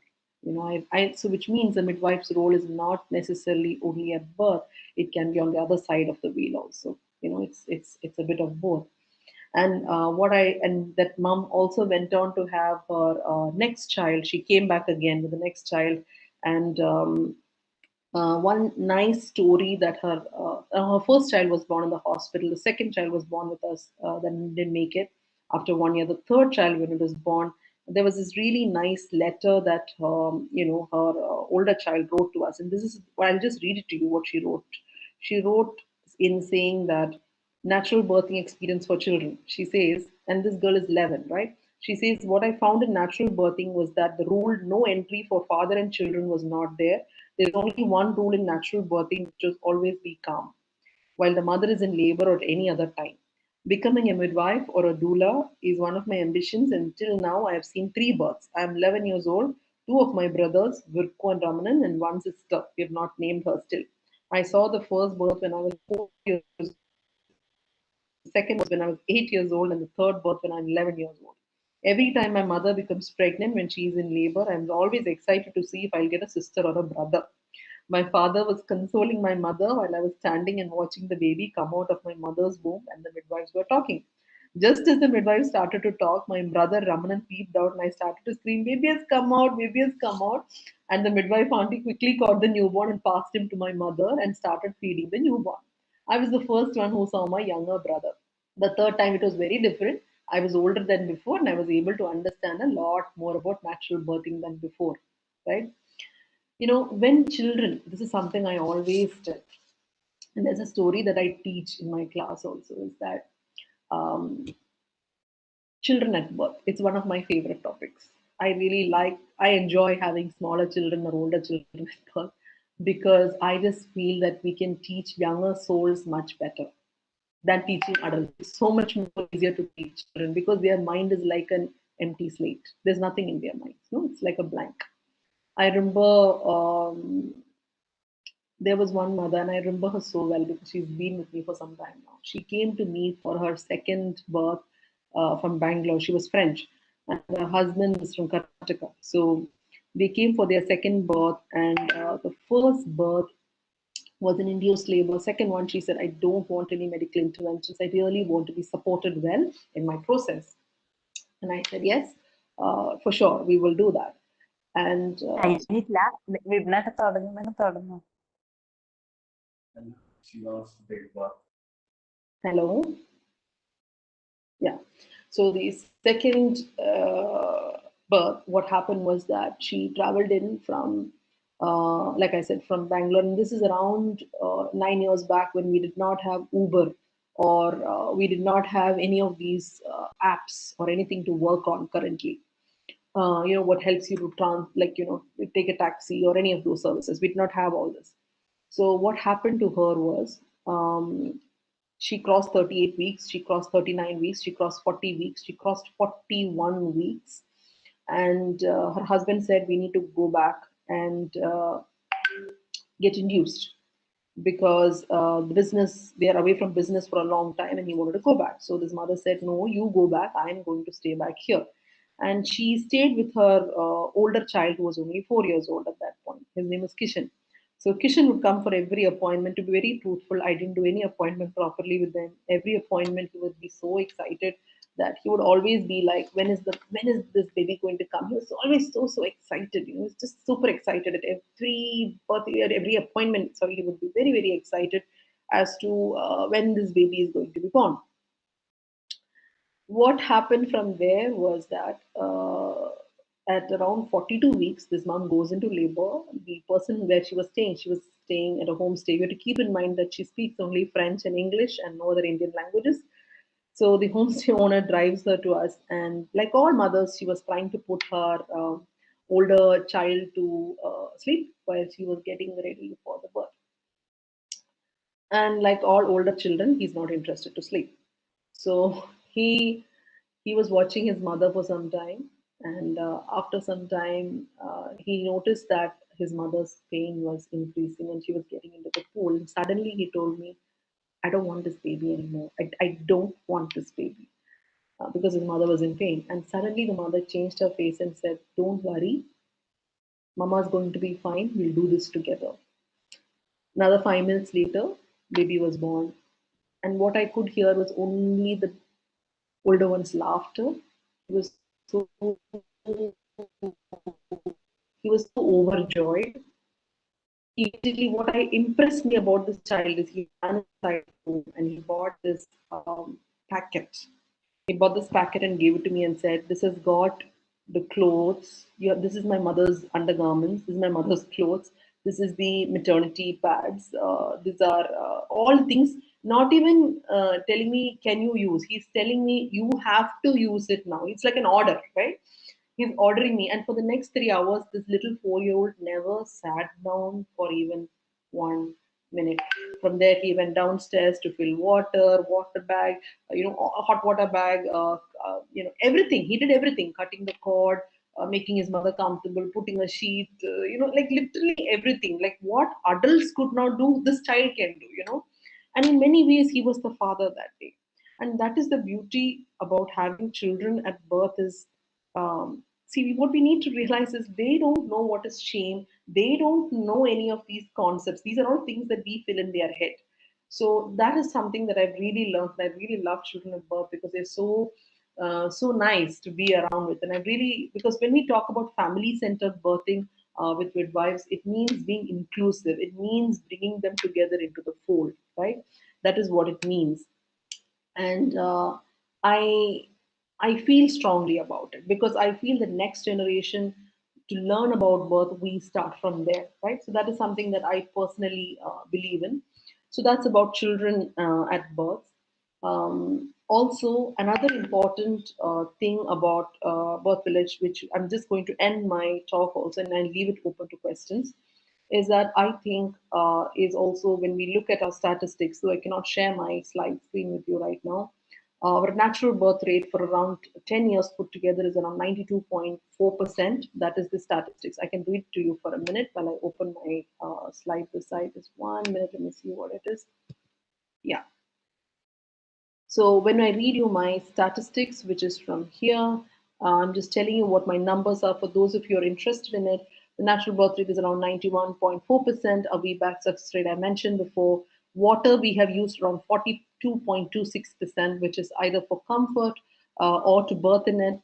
So which means the midwife's role is not necessarily only at birth; it can be on the other side of the wheel also. It's a bit of both. And that mom also went on to have her next child. She came back again with the next child, and one nice story that her first child was born in the hospital. The second child was born with us, then didn't make it after 1 year. The third child, when it was born, there was this really nice letter that her older child wrote to us, and this is, well, I'll just read it to you what she wrote. She wrote in saying that natural birthing experience for children. She says, and this girl is 11, right? She says, what I found in natural birthing was that the rule no entry for father and children was not there. There's only one rule in natural birthing, which is always be calm while the mother is in labor or at any other time. Becoming a midwife or a doula is one of my ambitions, and till now I have seen 3 births. I am 11 years old. 2 of my brothers, Virko and Ramanan, and one sister. We have not named her still. I saw the first birth when I was 4 years old, the second was when I was 8 years old, and the third birth when I'm 11 years old. Every time my mother becomes pregnant when she is in labor, I'm always excited to see if I'll get a sister or a brother. My father was consoling my mother while I was standing and watching the baby come out of my mother's womb, and the midwives were talking. Just as the midwife started to talk, my brother Ramanan peeped out, and I started to scream, "Baby has come out, baby has come out." And the midwife auntie quickly caught the newborn and passed him to my mother and started feeding the newborn. I was the first one who saw my younger brother. The third time it was very different. I was older than before, and I was able to understand a lot more about natural birthing than before, right? When children, this is something I always tell, and there's a story that I teach in my class also, is that um, children at birth, it's one of my favorite topics. I enjoy having smaller children or older children at birth, because I just feel that we can teach younger souls much better than teaching adults. It's so much more easier to teach children because their mind is like an empty slate. There's nothing in their minds. No, it's like a blank. I remember there was one mother, and I remember her so well because she's been with me for some time now. She came to me for her second birth from Bangalore. She was French, and her husband was from Karnataka. So they came for their second birth, and the first birth was an induced labor. Second one, she said, I don't want any medical interventions. I really want to be supported well in my process. And I said, yes, for sure, we will do that. And കഴിഞ്ഞില്ല വിപിനൊക്കെ തുടങ്ങും hello. Yeah. So the second birth, what happened was that she traveled in from, like I said, from Bangalore. And this is around 9 years back when we did not have Uber or we did not have any of these apps or anything to work on currently. What helps you to take a taxi or any of those services. We did not have all this. So what happened to her was she crossed 38 weeks, she crossed 39 weeks, she crossed 40 weeks, she crossed 41 weeks. And her husband said, we need to go back and get induced because the business, they are away from business for a long time and he wanted to go back. So this mother said, no, you go back, I'm going to stay back here. And she stayed with her older child who was only 4 years old at that point. His name is Kishan. So Kishan would come for every appointment. To be very truthful, I didn't do any appointment properly with them. Every appointment he would be so excited that he would always be like, when is this baby going to come? He was always so excited. He was just super excited at every birthday, at every appointment. Sorry, he would be very excited as to when this baby is going to be born. What happened from there was that at around 42 weeks, this mom goes into labor. The person where she was staying at a homestay. You have to keep in mind that she speaks only French and English and no other Indian languages. So the homestay owner drives her to us, and like all mothers, she was trying to put her older child to sleep while she was getting ready for the birth. And like all older children, he's not interested to sleep. So he was watching his mother for some time, and after some time, he noticed that his mother's pain was increasing and she was getting into the pool. And suddenly, he told me, I don't want this baby anymore. I don't want this baby because his mother was in pain. And suddenly, the mother changed her face and said, don't worry, Mama's going to be fine. We'll do this together. Another 5 minutes later, baby was born. And what I could hear was only the older one's laughter. He was so he was so overjoyed. Immediately, what I impressed me about this child is he ran inside the room and he bought this packet. He bought this packet and gave it to me and said, "This has got the clothes. This is my mother's undergarments. This is my mother's clothes. This is the maternity pads. These are all things. Not even telling me, can you use? He's telling me, you have to use it now. It's like an order, right? He's ordering me, and for the next 3 hours, this little 4-year-old never sat down for even 1 minute. From there, he went downstairs to fill water bag, a hot water bag, everything. He did everything, cutting the cord, making his mother comfortable, putting a sheet, like literally everything. Like what adults could not do, this child can do. And in many ways, he was the father that day. And that is the beauty about having children at birth is see, what we need to realize is they don't know what is shame. They don't know any of these concepts. These are all things that we fill in their head. So that is something that I've really learned. I really love children at birth because they're so nice to be around with. And I really, because when we talk about family-centered birthing with midwives, it means being inclusive. It means bringing them together into the fold, right? That is what it means. And I I feel strongly about it because I feel the next generation to learn about birth, we start from there, right? So that is something that I personally believe in. So that's about children at birth. Also, another important thing about BirthVillage, which I'm just going to end my talk also, and I leave it open to questions, is that I think is also when we look at our statistics. So I cannot share my slide screen with you right now. Our natural birth rate for around 10 years put together is around 92.4%. That is the statistics. I can read to you for a minute while I open my slide beside this. 1 minute, let me see what it is. Yeah. So when I read you my statistics, which is from here, I'm just telling you what my numbers are for those of you who are interested in it. The natural birth rate is around 91.4%. A VBAC success rate I mentioned before. Water we have used around 42.26%, which is either for comfort or to birth in it.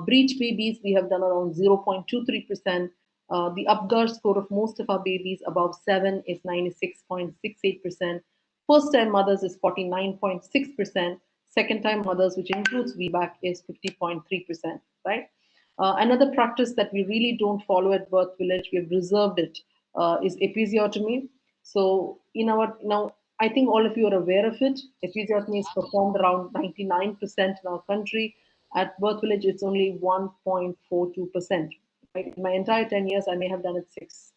Breech babies we have done around 0.23%. The Apgar score of most of our babies above 7 is 96.68%. First time mothers is 49.6%. Second time mothers, which includes VBAC, is 50.3%, right? Another practice that we really don't follow at BirthVillage, we have reserved it, is episiotomy. So now, I think all of you are aware of it. Episiotomy is performed around 99% in our country. At BirthVillage, it's only 1.42%. Right? In my entire 10 years, I may have done it six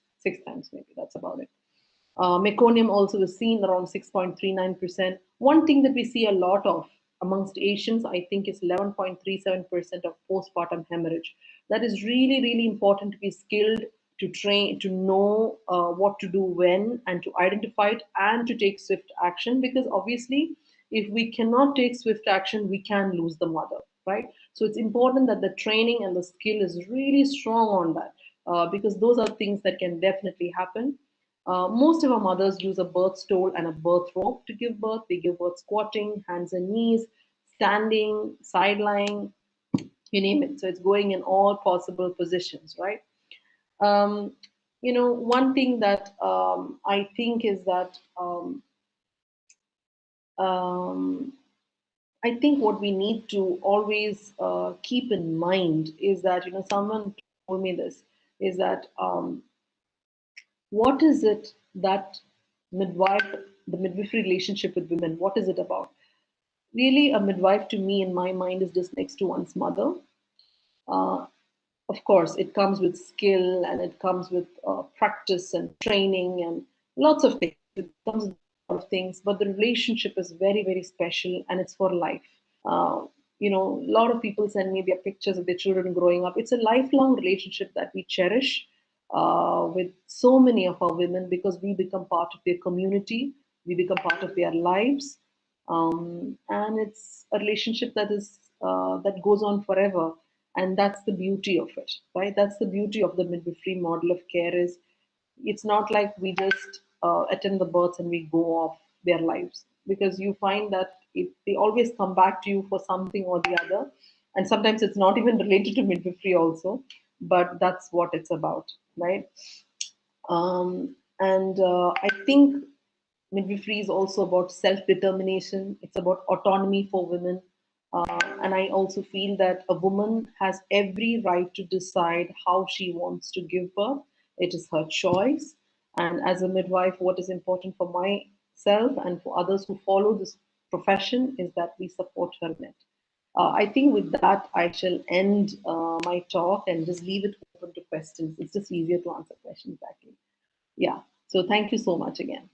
times, maybe. That's about it. Meconium also is seen around 6.39%. One thing that we see a lot of amongst Asians, I think, is 11.37% of postpartum hemorrhage. That is really, really important to be skilled, to train, to know what to do when, and to identify it and to take swift action. Because obviously, if we cannot take swift action, we can lose the mother, right? So it's important that the training and the skill is really strong on that, because those are things that can definitely happen. Most of our mothers use a birth stool and a birth rope to give birth. They give birth squatting, hands and knees, standing, side lying, you name it. So it's going in all possible positions, right? Um, one thing that I think is that um, I think what we need to always keep in mind is that, someone told me this, is that what is it that the midwifery relationship with women, what is it about? Really, a midwife to me, in my mind, is just next to one's mother. Uh, of course, it comes with skill and it comes with practice and training and lots of things. It comes with a lot of things, but the relationship is very, very special and it's for life. Uh, a lot of people send me their pictures of their children growing up. It's a lifelong relationship that we cherish with so many of our women, because we become part of their community, we become part of their lives, and it's a relationship that goes on forever, and that's the beauty of it, right? That's the beauty of the midwifery model of care. Is it's not like we just attend the births and we go off their lives, because you find that they always come back to you for something or the other, and sometimes it's not even related to midwifery also, but that's what it's about, right? And I think midwifery is also about self-determination. It's about autonomy for women. And I also feel that a woman has every right to decide how she wants to give birth. It is her choice. And as a midwife, what is important for myself and for others who follow this profession is that we support her in it. I think with that, I shall end my talk and just leave it open to questions. It's just easier to answer questions, actually. Yeah. So thank you so much again.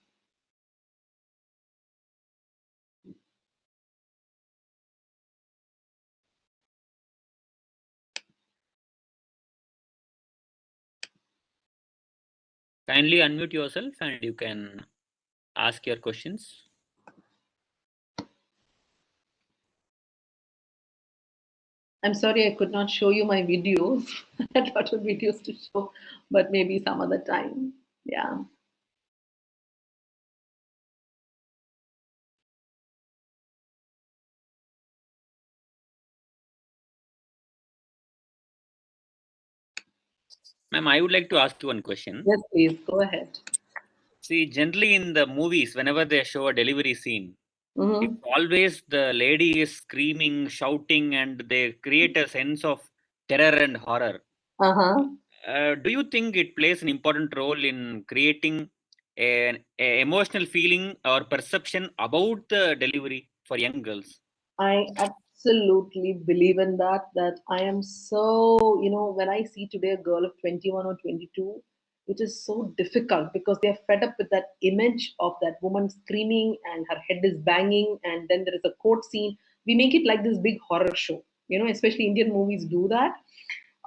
Kindly unmute yourself and you can ask your questions. I'm sorry I could not show you my videos. I had a lot of videos to show, but maybe some other time. Yeah. Ma'am, I would like to ask you one question. Yes, please go ahead. See, generally in the movies, whenever they show a delivery scene, Mm-hmm. it's always the lady is screaming, shouting, and they create a sense of terror and horror. Uh-huh. Do you think it plays an important role in creating an emotional feeling or perception about the delivery for young girls? I absolutely believe in that. That I am so, when I see today a girl of 21 or 22, it is so difficult because they're fed up with that image of that woman screaming and her head is banging, and then there is a court scene. we make it like this big horror show. Especially Indian movies do that.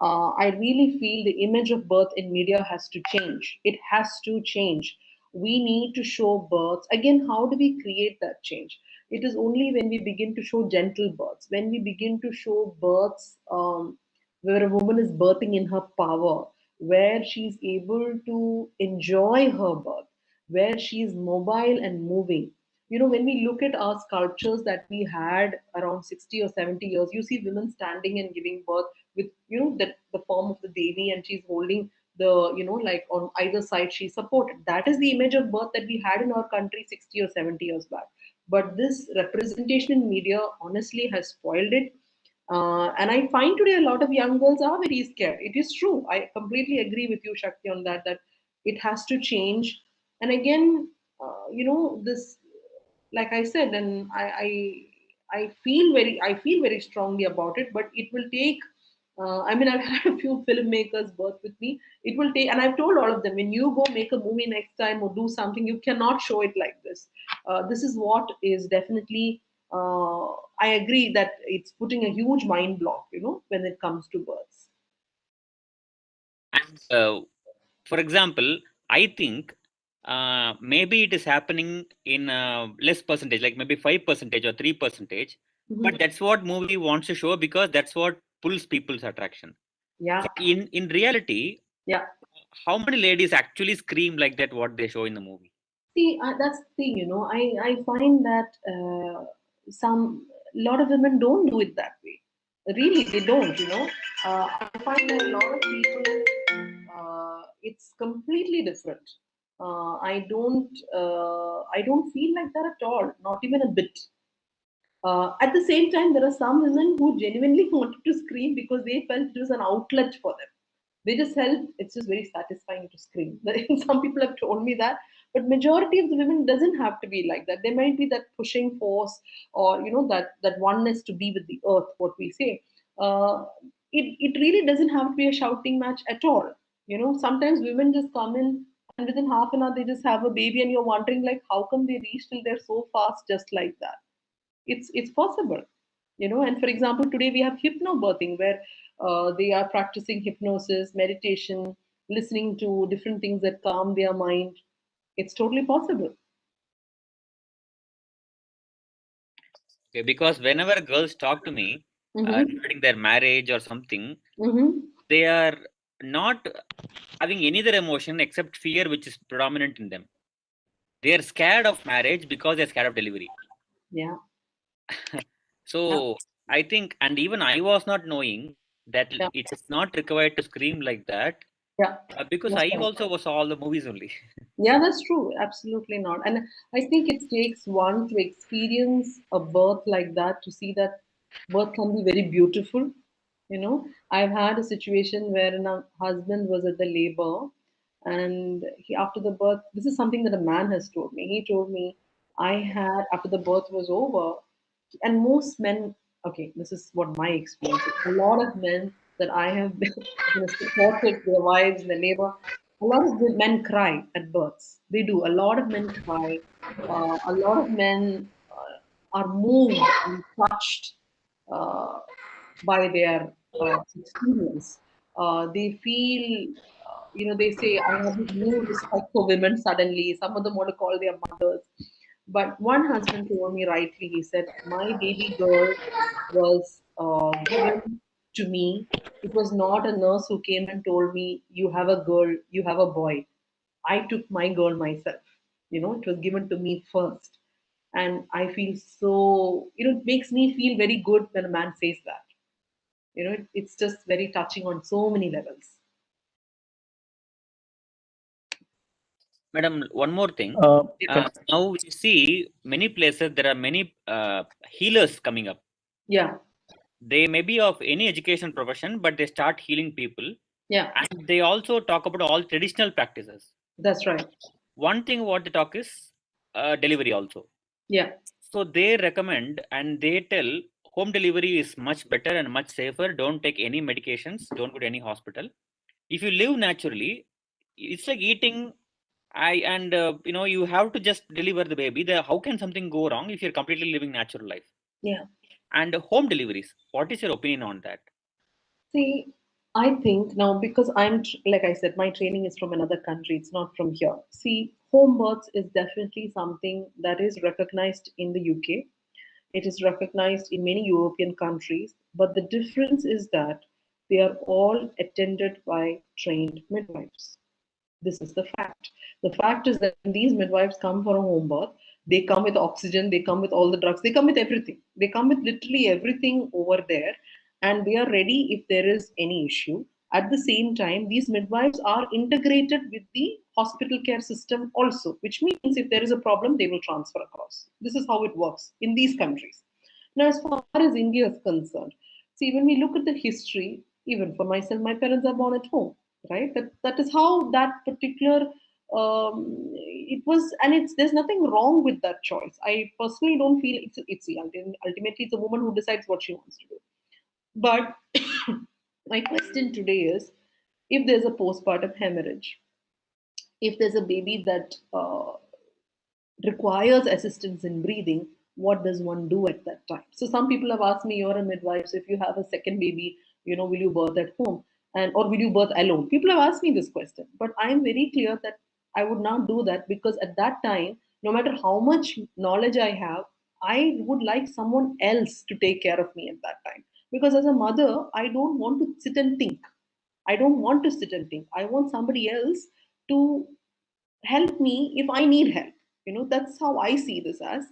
I really feel the image of birth in media has to change. It has to change. We need to show births. Again, how do we create that change? It is only when we begin to show gentle births, when we begin to show births where a woman is birthing in her power, where she's able to enjoy her birth, where she's mobile and moving. When we look at our sculptures that we had around 60 or 70 years, you see women standing and giving birth with, the form of the Devi, and she's holding the, like on either side she's supported. That is the image of birth that we had in our country 60 or 70 years back. But this representation in media honestly has spoiled it. And I find today a lot of young girls are very scared. It is true. I completely agree with you, Shakti, on that it has to change. And again, this, like I said, and I feel very strongly about it, but it will take. I mean, I've had a few filmmakers work with me. It will take, and I've told all of them, when you go make a movie next time or do something, you cannot show it like this. This is what is definitely. I agree that it's putting a huge mind block, when it comes to births. And for example, I think maybe it is happening in less percentage, like maybe 5% or 3%. But that's what movie wants to show because that's what pulls people's attraction. Yeah. In reality, Yeah. how many ladies actually scream like that? What they show in the movie? See, that's the thing, I find that some lot of women don't do it that way. Really, they don't. I find that a lot of people, it's completely different. I don't feel like that at all, not even a bit. At the same time, there are some women who genuinely wanted to scream because they felt it was an outlet for them. They just felt it's just very satisfying to scream. Some people have told me that, but majority of the women doesn't have to be like that. There might be that pushing force, or that oneness to be with the earth. What we say, it really doesn't have to be a shouting match at all. Sometimes women just come in and within half an hour they just have a baby, and you're wondering like how come they reach till there so fast just like that. It's possible. And for example, today we have hypno birthing, where they are practicing hypnosis, meditation, listening to different things that calm their mind. It's totally possible. Okay, because whenever girls talk to me Mm-hmm. regarding their marriage or something, Mm-hmm. they are not having any other emotion except fear, which is predominant in them. They are scared of marriage because they're scared of delivery. Yeah. So I think, and even I was not knowing that Yeah. it's not required to scream like that Yeah. because That's I right. also was all the movies only. Yeah, that's true. Absolutely not. And I think it takes one to experience a birth like that to see that birth can be very beautiful. I've had a situation where a husband was at the labor, and after the birth, this is something that a man has told me. He told me, I had, after the birth was over, and most men, okay, this is what my experience is. A lot of men that I have been, supported their wives in the labor, a lot of the men cry at births. They do. A lot of men cry. A lot of men are moved and touched uh, by their experience. They feel, they say, I have this new respect for women suddenly. Some of them want to call their mothers. But one husband told me rightly, he said, my baby girl was given to me. It was not a nurse who came and told me, you have a girl, you have a boy. I took my girl myself. It was given to me first. And I feel so, it makes me feel very good when a man says that. It's just very touching on so many levels. Madam, one more thing. Yeah. Now we see many places there are many healers coming up. Yeah. They may be of any education profession, but they start healing people. Yeah. And they also talk about all traditional practices. That's right. One thing what they talk is delivery also. Yeah. So they recommend and they tell home delivery is much better and much safer. Don't take any medications. Don't go to any hospital. If you live naturally, it's like eating. You have to just deliver the baby. How can something go wrong if you're completely living natural life? Yeah. And home deliveries, what is your opinion on that? See, I think now because like I said, my training is from another country, it's not from here. See, home births is definitely something that is recognized in the UK. It is recognized in many European countries, but the difference is that they are all attended by trained midwives. This is the fact. The fact is that when these midwives come for a home birth, they come with oxygen, they come with all the drugs, they come with everything. They come with literally everything over there, and they are ready if there is any issue. At the same time, these midwives are integrated with the hospital care system also, which means if there is a problem, they will transfer across. This is how it works in these countries. Now, as far as India is concerned, see, when we look at the history, even for myself, my parents are born at home, right? That is how that particular it was, and it's there's nothing wrong with that choice. I personally don't feel it's ultimately it's a woman who decides what she wants to do. But my question today is, if there's a postpartum hemorrhage, if there's a baby that requires assistance in breathing, what does one do at that time? So some people have asked me, you're a midwife, so if you have a second baby, will you birth at home, and or will you birth alone? People have asked me this question, but I'm very clear that I would not do that, because at that time, no matter how much knowledge I have, I would like someone else to take care of me at that time. Because as a mother, I don't want to sit and think. I don't want to sit and think. I want somebody else to help me if I need help. That's how I see this as.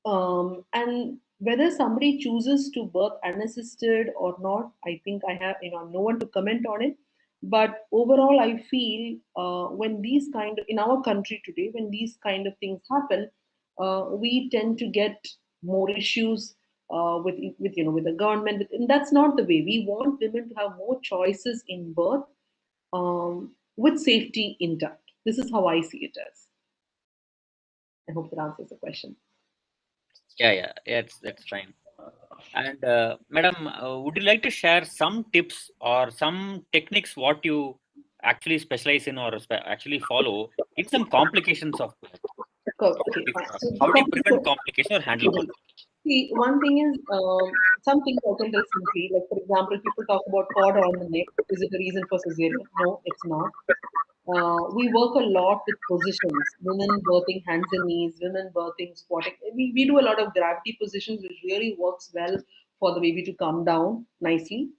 And whether somebody chooses to birth unassisted or not, I think I have, no one to comment on it. But overall, I feel when these kind of, in our country today, when these kind of things happen, we tend to get more issues with the government. And that's not the way. We want women to have more choices in birth, with safety intact. This is how I see it as. I hope that answers the question. Yeah, that's fine. And madam, would you like to share some tips or some techniques what you actually specialize in or actually follow in some complications of birth? Of course. Okay, fine. So How do you prevent complication or handle complication? see, one thing is, some things I can tell simply. Like, for example, people talk about cord on the neck. Is it a reason for cesarean? No, it's not. We work a lot with positions, women birthing hands and knees, women birthing squatting. We do a lot of gravity positions, which really works well for the baby to come down nicely.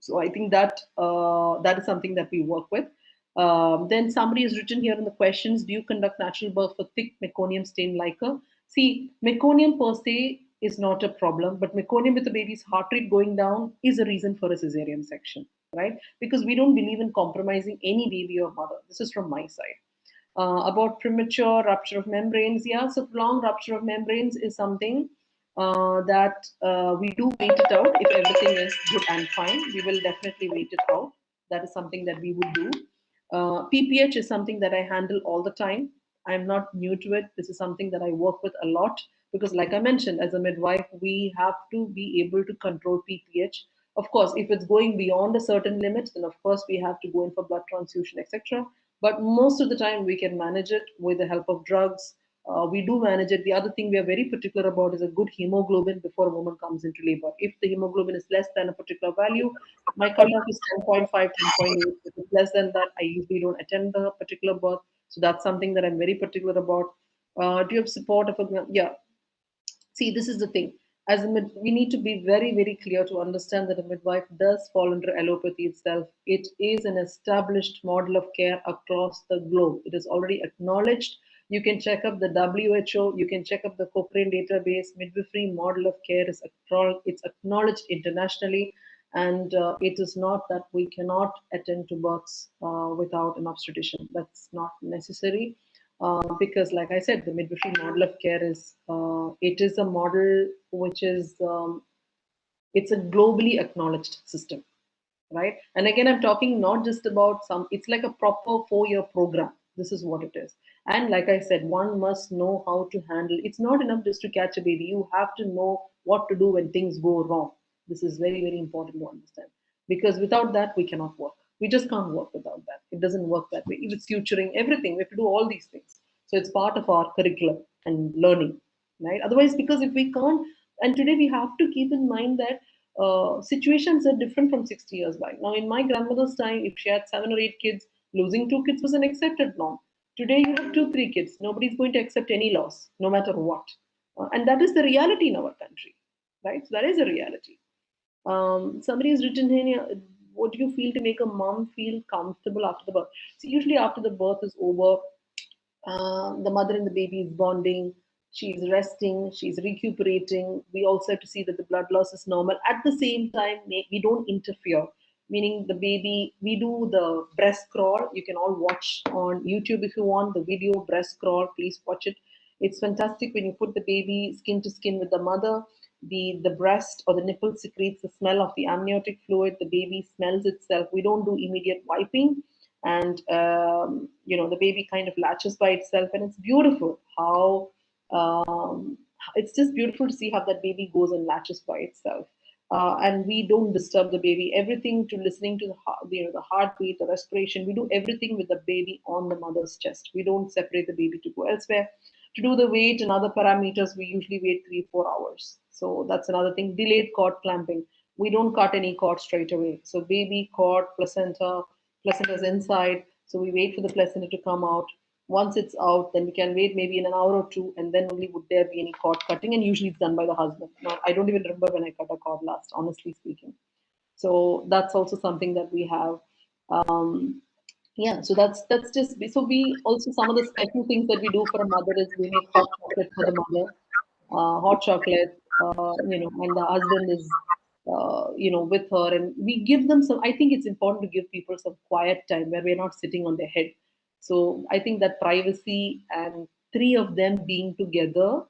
So I think that that is something that we work with. Then somebody has written here in the questions: do you conduct natural birth for thick meconium stain liquor? See, meconium per se is not a problem, but meconium with the baby's heart rate going down is a reason for a cesarean section, right? Because we don't believe in compromising any baby or mother. This is from my side. About premature rupture of membranes, yeah, so prolonged rupture of membranes is something that we do wait it out. If everything is good and fine, we will definitely wait it out. That is something that we would do. PPH is something that I handle all the time. I'm not new to it. This is something that I work with a lot because, like I mentioned, as a midwife, we have to be able to control PPH. Of course, if it's going beyond a certain limit, then of course we have to go in for blood transfusion, etc. But most of the time, we can manage it with the help of drugs. We do manage it. The other thing we are very particular about is a good hemoglobin before a woman comes into labor. If the hemoglobin is less than a particular value, my cutoff is 10.5, 10.8. If it's less than that, I usually don't attend the particular birth. So that's something that I'm very particular about. Do you have support of a, yeah. See, this is the thing. As a we need to be very, very clear to understand that a midwife does fall under allopathy itself. It is an established model of care across the globe. It is already acknowledged. You can check up the WHO. You can check up the Cochrane database. Midwifery model of care is it's acknowledged internationally, and it is not that we cannot attend to births without an obstetrician. That's not necessary. Because like I said, the midwifery model of care is it is a model which is it's a globally acknowledged system, right? And again, I'm talking not just about some, it's like a proper 4-year program. This is what it is. And like I said, one must know how to handle. It's not enough just to catch a baby. You have to know what to do when things go wrong. This is very, very important to understand, because without that we cannot work. We just can't work without that. It doesn't work that way. Even suturing, everything, we have to do all these things. So it's part of our curriculum and learning, right? Otherwise, because if we can't And today we have to keep in mind that situations are different from 60 years back. Now, in my grandmother's time, if she had 7 or 8 kids, losing 2 kids was an accepted norm. Today, you have 2, 3 kids. Nobody's going to accept any loss, no matter what. And that is the reality in our country, right? So that is a reality. Somebody has written here, what do you feel to make a mom feel comfortable after the birth? So usually after the birth is over, the mother and the baby is bonding, she's resting, she's recuperating. We also have to see that the blood loss is normal. At the same time, we don't interfere, meaning the baby, we do the breast crawl. You can all watch on YouTube if you want the video breast crawl, please watch it. It's fantastic when you put the baby skin to skin with the mother. The breast or the nipple secretes the smell of the amniotic fluid. The baby smells itself. We don't do immediate wiping, and the baby kind of latches by itself, and it's beautiful how it's just beautiful to see how that baby goes and latches by itself. And we don't disturb the baby. Everything to listening to the heartbeat, the respiration. We do everything with the baby on the mother's chest. We don't separate the baby to go elsewhere. To do the weight and other parameters, we usually wait 3-4 hours. So that's another thing. Delayed cord clamping. We don't cut any cord straight away. So baby, cord, placenta is inside. So we wait for the placenta to come out. Once it's out, then we can wait maybe in an hour or two, and then only would there be any cord cutting. And usually it's done by the husband. Now, I don't even remember when I cut a cord last, honestly speaking. So that's also something that we have. Yeah, so that's just so we also, some of the special things that we do for a mother is we make hot chocolate for the mother, hot chocolate, and the husband is with her, and we give them some. I think it's important to give people some quiet time where we're not sitting on their head. So I think that privacy and three of them being together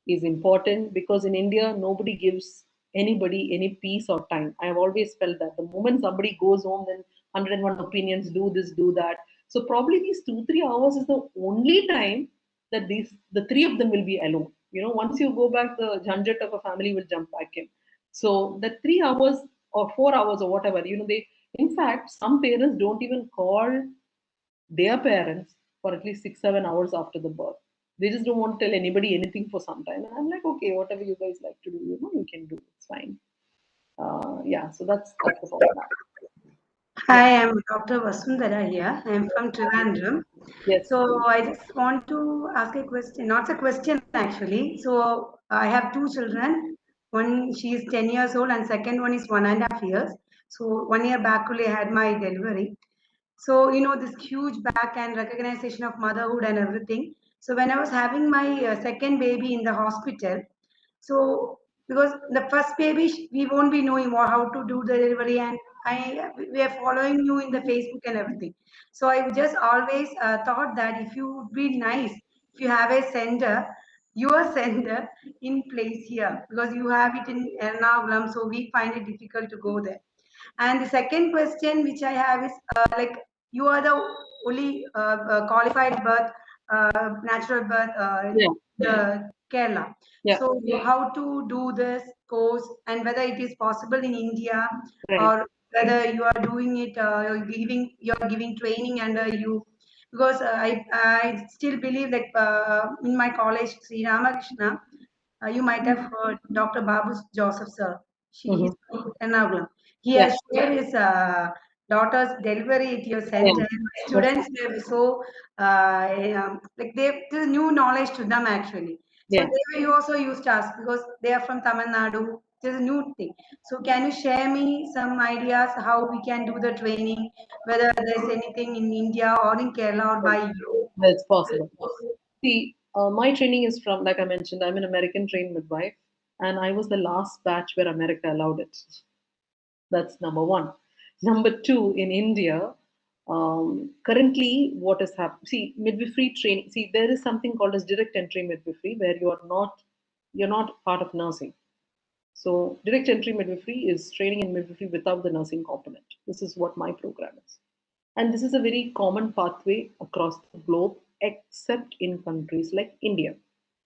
is important, because in India, nobody gives anybody any peace or time. I have always felt that the moment somebody goes home, then 101 opinions, do this, do that. So probably these 2-3 hours is the only time that the three of them will be alone. Once you go back, the janjat of a family will jump back in. So the 3 hours or 4 hours or whatever, they, in fact, some parents don't even call their parents for at least 6-7 hours after the birth. They just don't want to tell anybody anything for some time. And I'm like, okay, whatever you guys like to do, you can do. It's fine. Yeah, so that's about that. Hi, I'm Dr. Vasundhara here. I'm from Trivandrum. Yes. So I just want to ask a question, not a question actually. So I have two children. One, she is 10 years old, and second one is 1.5 years. So 1 year back only I had my delivery. So, this huge back and recognition of motherhood and everything. So when I was having my second baby in the hospital, so because the first baby, we won't be knowing how to do the delivery, and we are following you in the Facebook and everything. So I just always thought that if you would be nice, if you have a center, your center in place here, because you have it in Ernakulam, so we find it difficult to go there. And the second question which I have is like, you are the only qualified birth, natural birth Yeah. the Kerala. Yeah. So how to do this course, and whether it is possible in India, Right. or whether you are doing it, you're giving training under you. Because I still believe, like, in my college, Sri Ramakrishna, you might have heard Dr. Babu Joseph sir. She is Mm-hmm. from Ernakulam. He Yeah. has shared his daughter's delivery at your Yeah. center. Students were so like, there's new knowledge to them actually. So Yeah. they were also used to us because they are from Tamil Nadu. There's a new thing. So can you share me some ideas how we can do the training, whether there's anything in India or in Kerala or by you? That's possible. See, my training is from, like I mentioned, I'm an American trained midwife, and I was the last batch where America allowed it. That's number one. Number two, in India, currently what is happening? See, midwifery training. See, there is something called as direct entry midwifery, where you're not part of nursing. So direct entry midwifery is training in midwifery without the nursing component. This is what my program is. And this is a very common pathway across the globe, except in countries like India,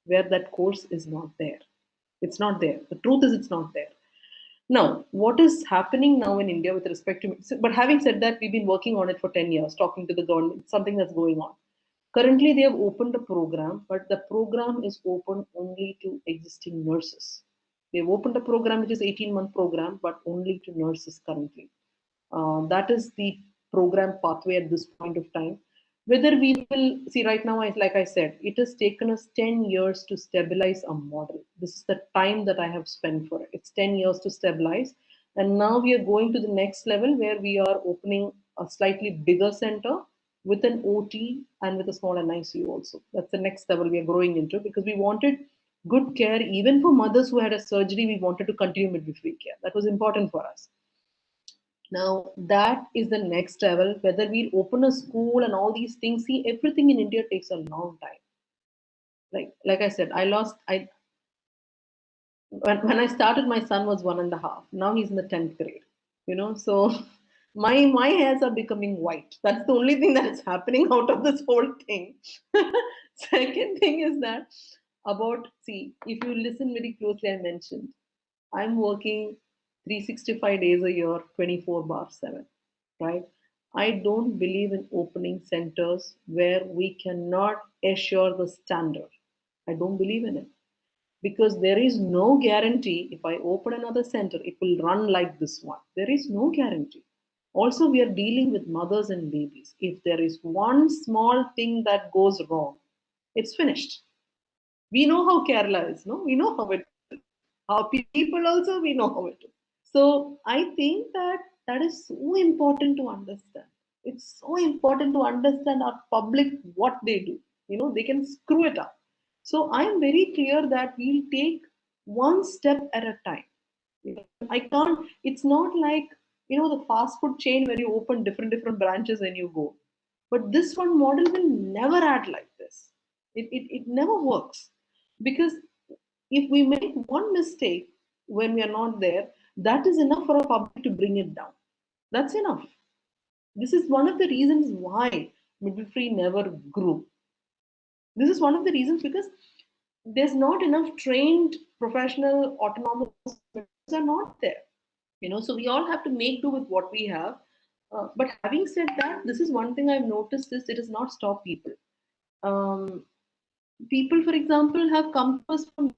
where that course is not there. It's not there. The truth is, it's not there. Now, what is happening now in India with respect to, but having said that, we've been working on it for 10 years, talking to the government, it's something that's going on. Currently, they have opened a program, but the program is open only to existing nurses. They've opened a program which is 18-month program, but only to nurses currently. That is the program pathway at this point of time. Whether we will see right now, like I said, it has taken us 10 years to stabilize a model. This is the time that I have spent for it. It's 10 years to stabilize. And now we are going to the next level where we are opening a slightly bigger center with an OT and with a small NICU also. That's the next level we are growing into, because we wanted good care even for mothers who had a surgery. We wanted to continue midwifery care. That was important for us. Now that is the next level. Whether we open a school and all these things, see, everything in India takes a long time. Like I said, when I started, my son was 1.5. Now he's in the 10th grade. So my hairs are becoming white. That's the only thing that is happening out of this whole thing. Second thing is that if you listen very closely, I mentioned I'm working 365 days a year, 24/7, right? I don't believe in opening centers where we cannot assure the standard. I don't believe in it, because there is no guarantee if I open another center, it will run like this one. There is no guarantee. Also, we are dealing with mothers and babies. If there is one small thing that goes wrong, it's finished. We know how Kerala is, no? We know how it is. How people also, we know how it is. So I think that is so important to understand. It's so important to understand our public, what they do. They can screw it up. So I am very clear that we'll take one step at a time. I can't, it's not like, the fast food chain where you open different branches and you go. But this one model will never add like this. It never works. Because if we make one mistake when we are not there, that is enough for a public to bring it down. That's enough. This is one of the reasons why midwifery never grew. This is one of the reasons, because there's not enough trained professional autonomous midwives are not there. So we all have to make do with what we have. But having said that, this is one thing I've noticed is it has not stopped people. People, for example, have come to us from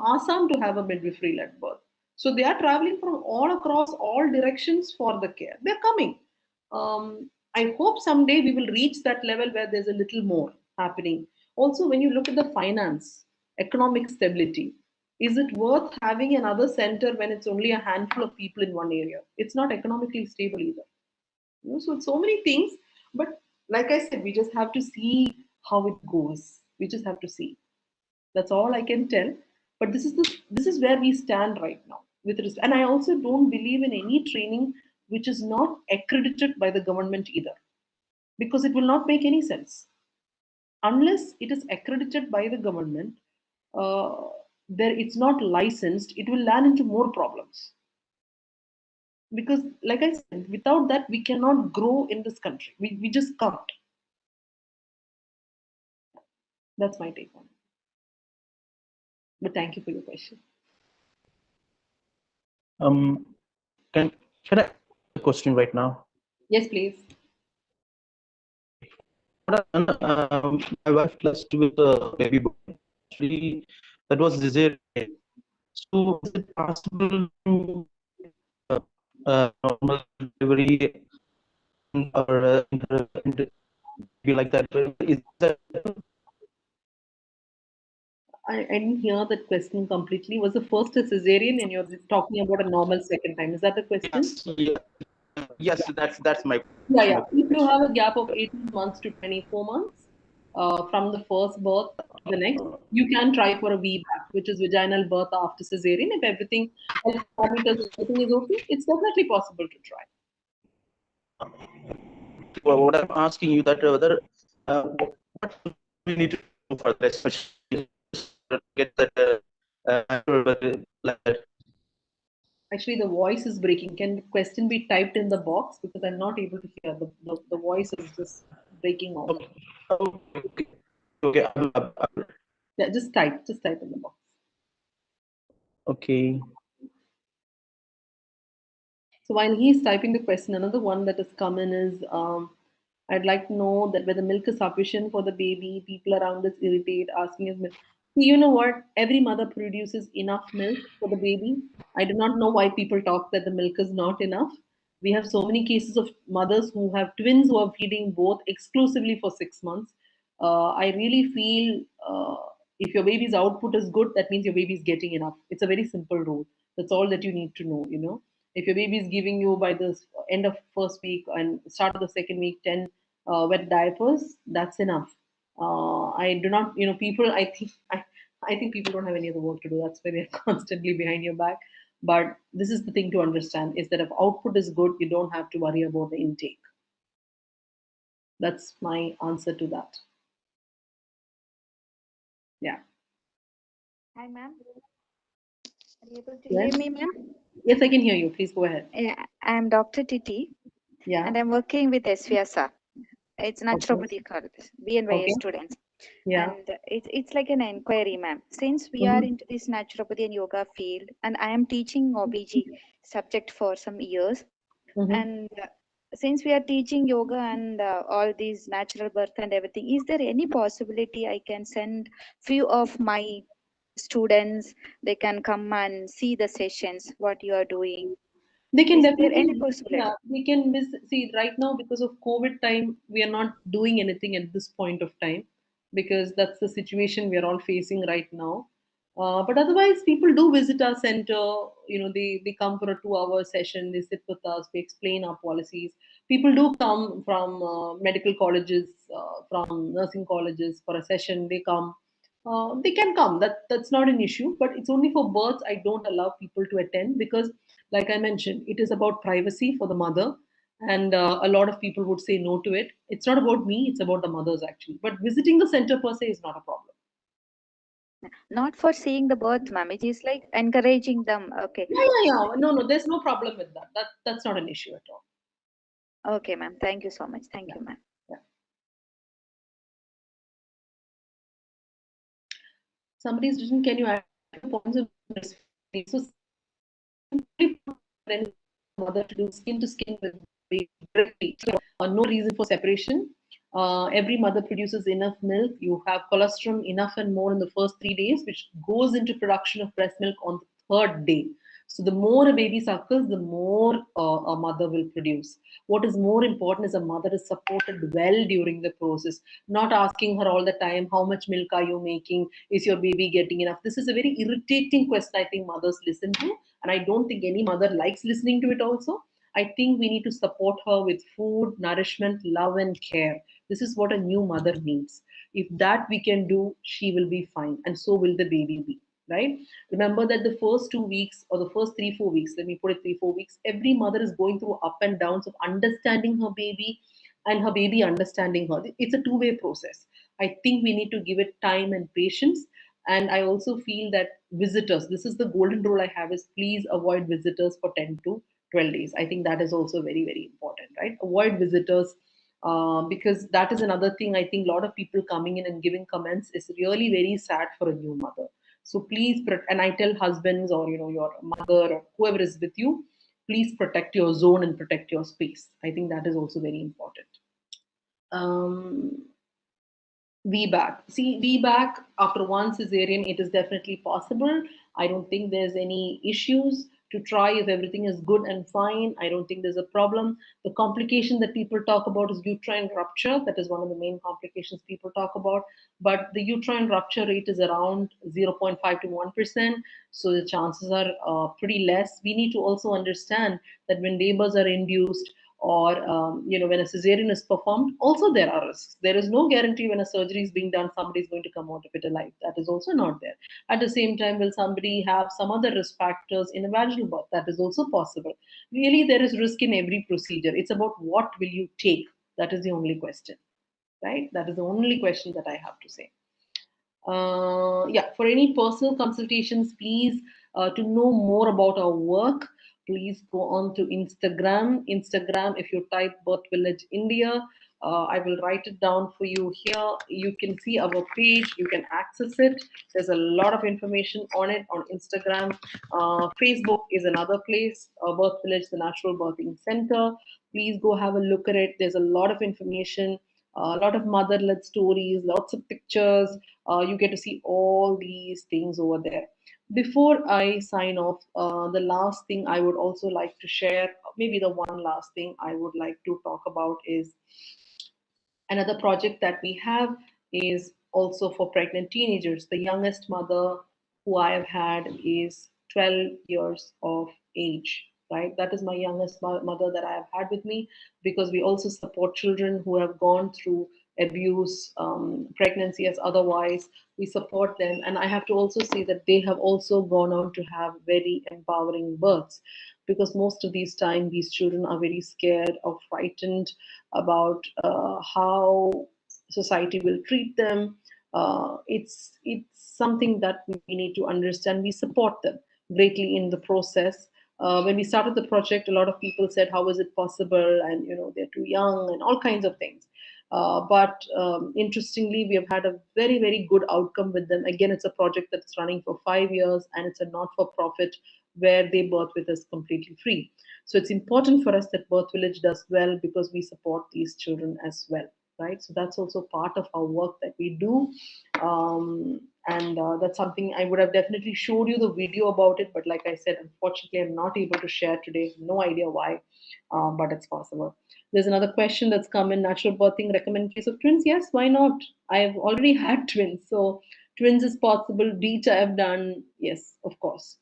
Assam to have a midwifery-led birth. So they are traveling from all across all directions for the care. They're coming. I hope someday we will reach that level where there's a little more happening. Also, when you look at the finance, economic stability, is it worth having another center when it's only a handful of people in one area? It's not economically stable either. So it's so many things. But like I said, we just have to see how it goes. We just have to see. That's all I can tell. But this is where we stand right now. And I also don't believe in any training which is not accredited by the government either, because it will not make any sense unless it is accredited by the government. It's not licensed. It will land into more problems, because, like I said, without that we cannot grow in this country. We just can't. That's my take on it. But thank you for your question. Can I ask a question right now? Yes, please. My wife blessed with a baby boy. Actually, that was cesarean. So is it possible to normal delivery or be like that? Is that I didn't hear that question completely. Was the first a cesarean and you're talking about a normal second time? Is that the question? Yes, that's my Yeah. If you have a gap of 18 months to 24 months from the first birth to the next, you can try for a VBAC, which is vaginal birth after cesarean. If everything is okay, it's definitely possible to try. Well, what I'm asking you that whether what we need to do for this, especially to get that like that. Actually, the voice is breaking. Can the question be typed in the box, because I'm not able to hear. The voice is just breaking off. Okay. Yeah, just type in the box. Okay. So while he's typing the question, another one that has come in is, I'd like to know that whether milk is sufficient for the baby. People around us irritate, asking us milk. You know what? Every mother produces enough milk for the baby. I do not know why people talk that the milk is not enough. We have so many cases of mothers who have twins who are feeding both exclusively for 6 months. I really feel if your baby's output is good, that means your baby is getting enough. It's a very simple rule. That's all that you need to know. If your baby is giving you by the end of first week and start of the second week 10 wet diapers, that's enough. I do not, people. I think people don't have any other work to do. That's why they're constantly behind your back. But this is the thing to understand: is that if output is good, you don't have to worry about the intake. That's my answer to that. Yeah. Hi, ma'am. Are you able to Yes. hear me, ma'am? Yes, I can hear you. Please go ahead. Yeah, I'm Dr. Titi, Yeah. and I'm working with SVSR. It's Okay. naturopathy college, BNYS Okay. students. Yeah. And it's like an inquiry, ma'am. Since we are Mhm. into this naturopathy and yoga field, and I am teaching OBG subject for some years, Mhm. and since we are teaching yoga and all these natural birth and everything, is there any possibility I can send few of my students? They can come and see the sessions, what you are doing. They can Is there any definitely, possibility? yeah, they can miss. See, right now, because of COVID time, we are not doing anything at this point of time because that's the situation we are all facing right now. But otherwise, people do visit our center. They come for a 2-hour session. They sit with us. We explain our policies. People do come from medical colleges, from nursing colleges for a session. They come. They can come. That's not an issue. But it's only for births. I don't allow people to attend because, like I mentioned, it is about privacy for the mother, and a lot of people would say no to it. It's not about me; it's about the mothers actually. But visiting the center per se is not a problem. Not for seeing the birth, ma'am. It is like encouraging them. Okay. Yeah, yeah, yeah. No, no, there's no problem with that. That's not an issue at all. Okay, ma'am. Thank you so much. Thank Yeah, you, ma'am. yeah. Somebody's written, can you add points of breastfeeding? So simply put, when mother to do skin to skin with baby directly, no reason for separation. Every mother produces enough milk. You have colostrum enough and more in the first 3 days, which goes into production of breast milk on the third day. So the more a baby suckles, the more a mother will produce. What is more important is a mother is supported well during the process, not asking her all the time, how much milk are you making? Is your baby getting enough? This is a very irritating question I think mothers listen to. And I don't think any mother likes listening to it also. I think we need to support her with food, nourishment, love, and care. This is what a new mother needs. If that we can do, she will be fine, and so will the baby be. Right? Remember that the first 2 weeks or the first 3, 4 weeks, let me put it 3, 4 weeks, every mother is going through up and downs of understanding her baby and her baby understanding her. It's a two-way process. I think we need to give it time and patience. And I also feel that visitors, this is the golden rule I have, is please avoid visitors for 10 to 12 days. I think that is also very, very important, right? Avoid visitors, because that is another thing. I think a lot of people coming in and giving comments is really very sad for a new mother. So please, and I tell husbands or your mother or whoever is with you, please protect your zone and protect your space. I think that is also very important. Um, VBAC. See, VBAC after one cesarean, it is definitely possible. I don't think there's any issues to try if everything is good and fine. I don't think there's a problem. The complication that people talk about is uterine rupture. That is one of the main complications people talk about. But the uterine rupture rate is around 0.5 to 1%. So the chances are pretty less. We need to also understand that when labors are induced, or when a cesarean is performed, also there are risks. There is no guarantee when a surgery is being done somebody is going to come out of it alive. That is also not there. At the same time, will somebody have some other risk factors in a vaginal birth? That is also possible. Really, there is risk in every procedure. It's about what will you take. That is the only question, right? That is the only question that I have to say. Yeah, for any personal consultations, please, to know more about our work, please go on to Instagram. If you type BirthVillage India, I will write it down for you here. You can see our page, you can access it. There's a lot of information on it on Instagram. Facebook is another place, BirthVillage, the Natural Birthing Center. Please go have a look at it. There's a lot of information. A lot of mother-led stories, lots of pictures. You get to see all these things over there. Before I sign off, the last thing I would also like to share, maybe the one last thing I would like to talk about is another project that we have is also for pregnant teenagers. The youngest mother who I have had is 12 years of age, right? That is my youngest mother that I have had with me, because we also support children who have gone through abuse, pregnancy as otherwise. We support them. And I have to also say that they have also gone on to have very empowering births, because most of these time these children are very scared or frightened about how society will treat them. It's something that we need to understand. We support them greatly in the process. When we started the project, a lot of people said, "How is it possible?" And they're too young and all kinds of things. But interestingly, we have had a very, very good outcome with them. Again, it's a project that's running for 5 years, and it's a not-for-profit where they birth with us completely free. So it's important for us that BirthVillage does well, because we support these children as well, right? So that's also part of our work that we do. And that's something I would have definitely showed you the video about it. But like I said, unfortunately, I'm not able to share today. No idea why, but it's possible. There's another question that's come in: natural birthing recommend case of twins? Yes, why not? I've already had twins. So twins is possible. Beach I have done. Yes, of course.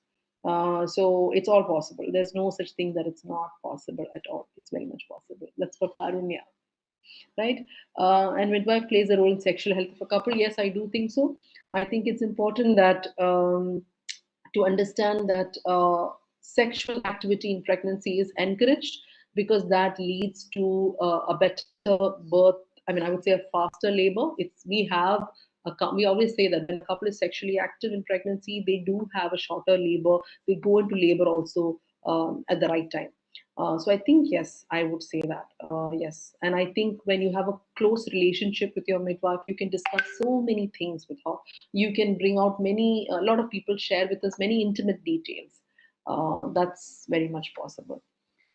So it's all possible. There's no such thing that it's not possible at all. It's very much possible. That's for Karunya, right? And midwife plays a role in sexual health of a couple. Yes, I do think so. I think it's important that to understand that sexual activity in pregnancy is encouraged, because that leads to a better birth. I mean, I would say a faster labor. We always say that when a couple is sexually active in pregnancy, they do have a shorter labor. They go into labor also at the right time. So I think, yes, I would say that. Yes. And I think when you have a close relationship with your midwife, you can discuss so many things with her. You can bring out a lot of people share with us many intimate details. That's very much possible.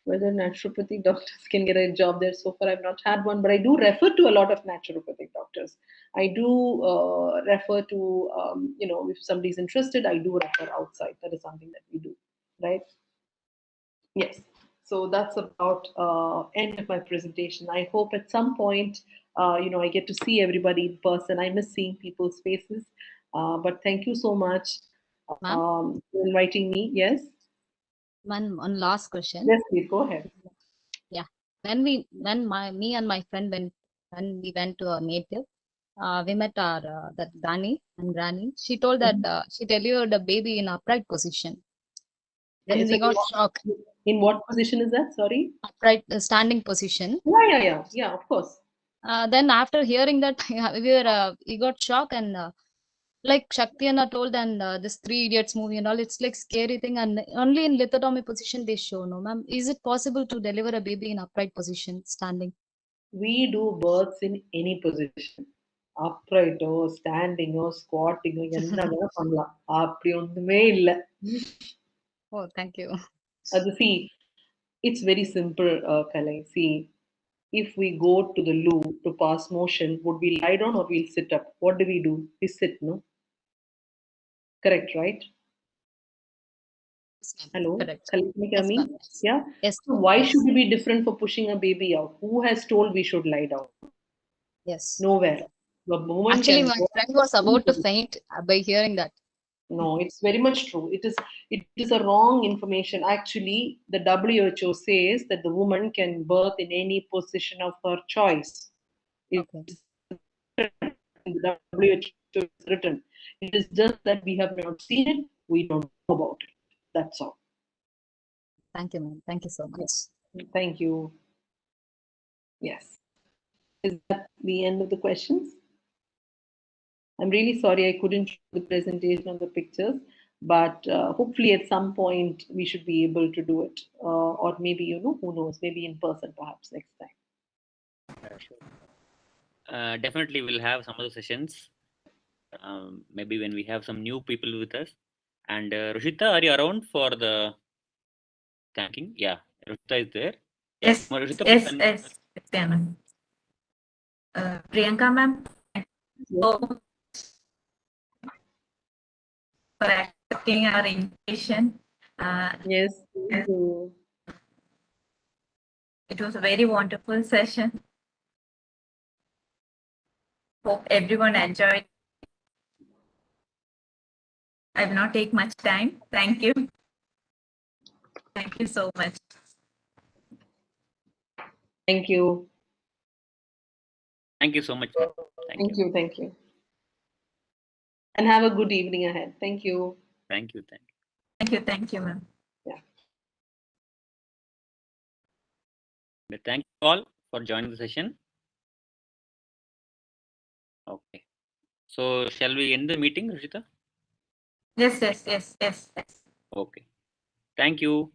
Whether naturopathic doctors can get a job there, so far I've not had one, but I do refer to a lot of naturopathic doctors. I do refer to, if somebody's interested, I do refer outside. That is something that we do, right? Yes. So that's about end of my presentation. I hope at some point, I get to see everybody in person. I miss seeing people's faces. But thank you so much for inviting me. Yes. One last question. Yes, please go ahead. Yeah. Me and my friend when we went to a native, we met our that granny. She told that she delivered a baby in upright position. Then we got shocked. In what position is that? Sorry. Upright, standing position. Yeah, of course. Then after hearing that, we got shocked, and like Shakti Anna told, and this Three Idiots movie and all, it's like scary thing, and only in lithotomy position they show. No, ma'am, is it possible to deliver a baby in upright position, standing? We do births in any position. Upright or standing or squatting or என்ன வேணா பண்ணலாம். அப்படி ஒண்ணுமே இல்ல. Oh, thank you. See, it's very simple, Kalai. See, if we go to the loo to pass motion, would we lie down or we'll sit up? What do? We sit, no? Correct, right? Hello? Correct. Can you hear me? Yeah? Yes. So why should we be different for pushing a baby out? Who has told we should lie down? Yes. Nowhere. The moment Actually, my friend was about to faint by hearing that. No, it's very much true. It is a wrong information. Actually, the WHO says that the woman can birth in any position of her choice. It's the WHO is written. It is just that we have not seen it. We don't know about it. That's all. Thank you, ma'am. Thank you so much. Thank you. Yes. Is that the end of the questions? I'm really sorry I couldn't show the presentation of the pictures, but hopefully at some point we should be able to do it. Or maybe, who knows, maybe in person perhaps next time. Sure. Definitely we'll have some other sessions. Maybe when we have some new people with us. And Rushita, are you around for the thanking? Yeah, Rushita is there. Yes, Rushita, yes. Priyanka ma'am, thank you so much for accepting our invitation. Yes, thank you. It was a very wonderful session. Hope everyone enjoyed. I will not take much time. Thank you. Thank you so much. Thank you. Thank you so much, ma'am. Thank you. Thank you. And have a good evening ahead. Thank you. Thank you. Thank you. Thank you. Thank you, ma'am. Thank you all for joining the session. Okay. So shall we end the meeting, Ruchita? Yes, yes, yes, yes, yes. Okay. Thank you.